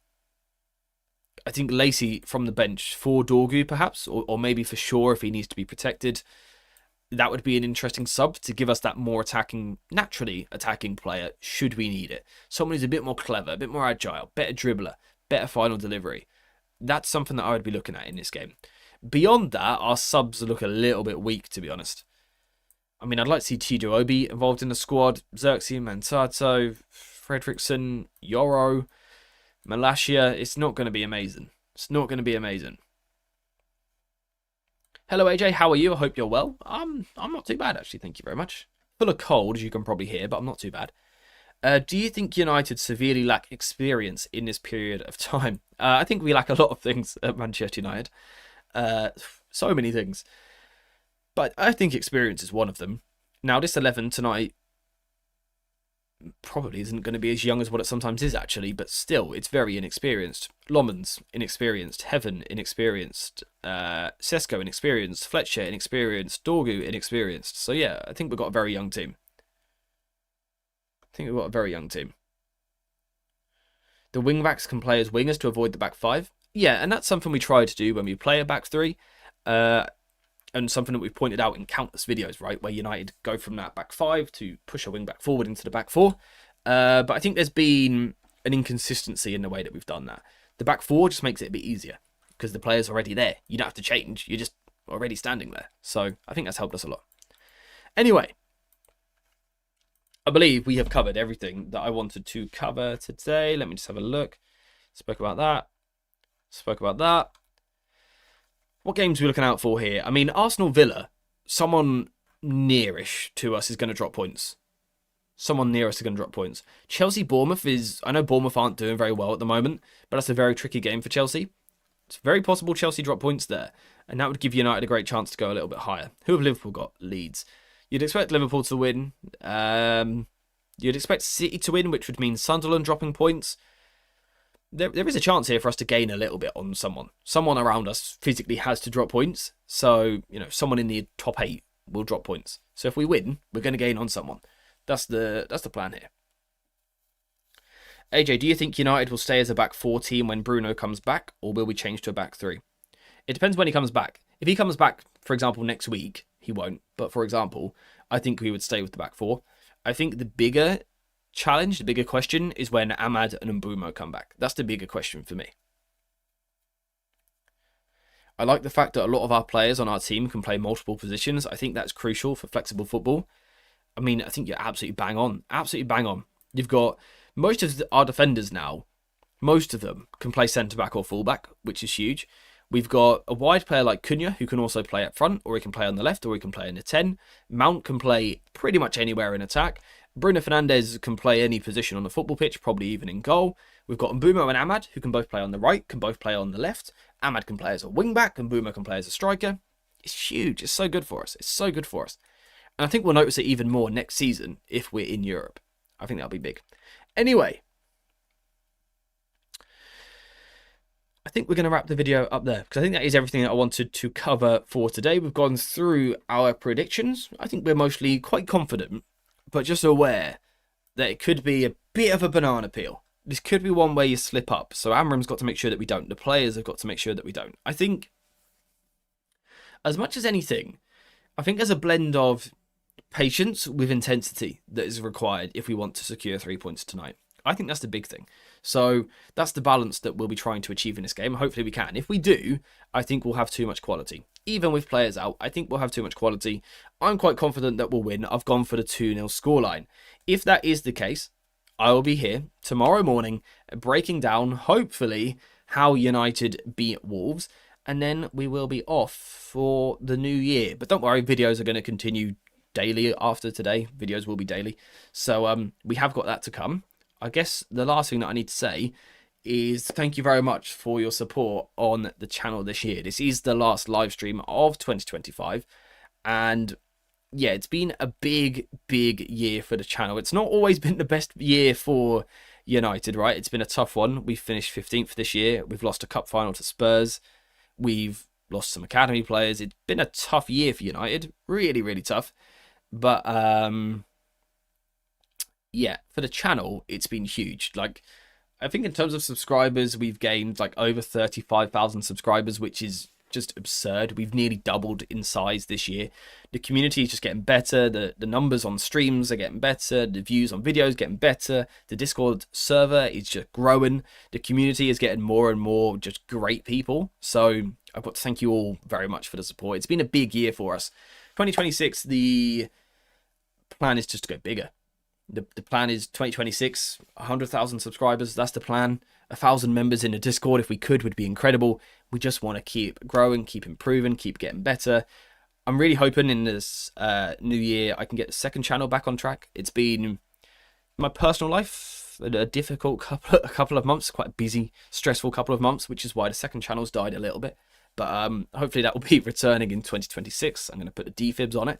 I think Lacey from the bench for Dorgu, perhaps, or maybe for Shaw if he needs to be protected. That would be an interesting sub to give us that more attacking, naturally attacking player, should we need it. Someone who's a bit more clever, a bit more agile, better dribbler, better final delivery. That's something that I would be looking at in this game. Beyond that, our subs look a little bit weak, to be honest. I mean, I'd like to see Chido Obi involved in the squad. Xerxes, Mansato, Fredrickson, Yoro, Malasia. It's not going to be amazing. It's not going to be amazing. Hello AJ, how are you? I hope you're well. I'm not too bad actually, thank you very much. Full of cold, as you can probably hear, but I'm not too bad. Do you think United severely lack experience in this period of time? I think we lack a lot of things at Manchester United. So many things. But I think experience is one of them. Now, this 11 tonight probably isn't going to be as young as what it sometimes is, actually, but still, it's very inexperienced. Lomans, inexperienced. Heaven, inexperienced. Sesko, inexperienced. Fletcher, inexperienced. Dorgu, inexperienced. So, yeah, I think we've got a very young team. The wing-backs can play as wingers to avoid the back five. Yeah, and that's something we try to do when we play a back three. And something that we've pointed out in countless videos, right? Where United go from that back five to push a wing back forward into the back four. But I think there's been an inconsistency in the way that we've done that. The back four just makes it a bit easier because the player's already there. You don't have to change. You're just already standing there. So I think that's helped us a lot. Anyway, I believe we have covered everything that I wanted to cover today. Let me just have a look. Spoke about that. What games are we looking out for here? I mean, Arsenal Villa, someone nearish to us is going to drop points. Chelsea Bournemouth is... I know Bournemouth aren't doing very well at the moment, but that's a very tricky game for Chelsea. It's very possible Chelsea drop points there, and that would give United a great chance to go a little bit higher. Who have Liverpool got? Leeds. You'd expect Liverpool to win. You'd expect City to win, which would mean Sunderland dropping points. There is a chance here for us to gain a little bit on someone. Someone around us physically has to drop points. So, you know, someone in the top 8 will drop points. So if we win, we're going to gain on someone. That's the plan here. AJ, do you think United will stay as a back 4 team when Bruno comes back, or will we change to a back 3? It depends when he comes back. If he comes back, for example, next week, he won't. But for example, I think we would stay with the back 4. I think the bigger challenge, the bigger question is when Ahmad and Mbeumo come back. That's the bigger question for me. I like the fact that a lot of our players on our team can play multiple positions. I think that's crucial for flexible football. I mean, I think you're absolutely bang on. You've got most of our defenders now most of them can play centre-back or full-back, which is huge. We've got a wide player like Cunha, who can also play up front, or he can play on the left, or he can play in the 10. Mount can play pretty much anywhere in attack. Bruno Fernandes can play any position on the football pitch, probably even in goal. We've got Mbeumo and Ahmad, who can both play on the right, can both play on the left. Ahmad can play as a wing-back, and Mbeumo can play as a striker. It's huge. It's so good for us. It's so good for us. And I think we'll notice it even more next season if we're in Europe. I think that'll be big. Anyway, I think we're going to wrap the video up there, because I think that is everything that I wanted to cover for today. We've gone through our predictions. I think we're mostly quite confident, but just aware that it could be a bit of a banana peel. This could be one where you slip up. So Amarim's got to make sure that we don't. The players have got to make sure that we don't. I think, as much as anything, I think there's a blend of patience with intensity that is required if we want to secure 3 points tonight. I think that's the big thing. So that's the balance that we'll be trying to achieve in this game. Hopefully we can. If we do, I think we'll have too much quality. Even with players out, I think we'll have too much quality. I'm quite confident that we'll win. I've gone for the 2-0 scoreline. If that is the case, I will be here tomorrow morning breaking down, hopefully, how United beat Wolves. And then we will be off for the new year. But don't worry, videos are going to continue daily after today. Videos will be daily. So we have got that to come. I guess the last thing that I need to say is thank you very much for your support on the channel this year. This is the last live stream of 2025. And yeah, it's been a big year for the channel. It's not always been the best year for United, right? It's been a tough one. We've finished 15th this year. We've lost a cup final to Spurs. We've lost some academy players. It's been a tough year for United. Really tough. But yeah, for the channel, it's been huge. Like, I think in terms of subscribers, we've gained like over 35,000 subscribers, which is just absurd. We've nearly doubled in size this year. The community is just getting better. The numbers on streams are getting better. The views on videos getting better. The Discord server is just growing. The community is getting more and more just great people. So I've got to thank you all very much for the support. It's been a big year for us. 2026, the plan is just to go bigger. The plan is 2026, 100,000 subscribers. That's the plan. 1,000 members in the Discord, if we could, would be incredible. We just want to keep growing, keep improving, keep getting better. I'm really hoping in this new year I can get the second channel back on track. It's been my personal life a difficult couple of months, quite a busy, stressful couple of months, which is why the second channel's died a little bit. But hopefully that will be returning in 2026. I'm going to put the defibs on it.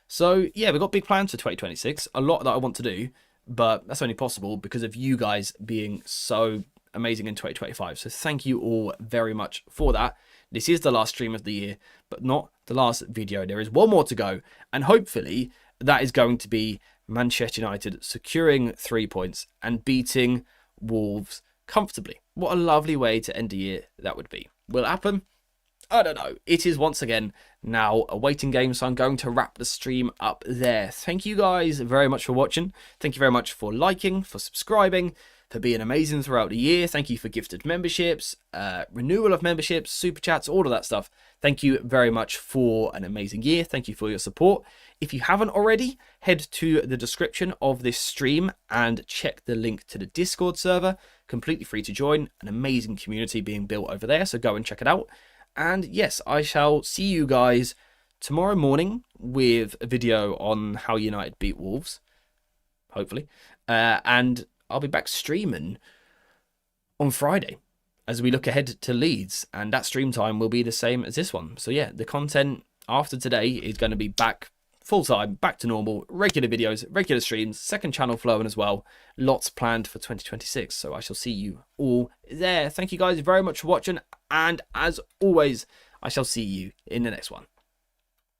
So yeah, we've got big plans for 2026. A lot that I want to do, but that's only possible because of you guys being so amazing in 2025. So thank you all very much for that. This is the last stream of the year, but not the last video. There is one more to go, and hopefully that is going to be Manchester United securing 3 points and beating Wolves comfortably. What a lovely way to end the year that would be. Will it happen? I don't know. It is once again now a waiting game, so I'm going to wrap the stream up there. Thank you guys very much for watching. Thank you very much for liking, for subscribing, for being amazing throughout the year. Thank you for gifted memberships, renewal of memberships, super chats, all of that stuff. Thank you very much for an amazing year. Thank you for your support. If you haven't already, head to the description of this stream and check the link to the Discord server. Completely free to join. An amazing community being built over there, so go and check it out. And yes, I shall see you guys tomorrow morning with a video on how United beat Wolves, hopefully. And I'll be back streaming on Friday as we look ahead to Leeds. And that stream time will be the same as this one. So yeah, the content after today is going to be back full time, back to normal, regular videos, regular streams, second channel flowing as well. Lots planned for 2026. So I shall see you all there. Thank you guys very much for watching. And as always, I shall see you in the next one.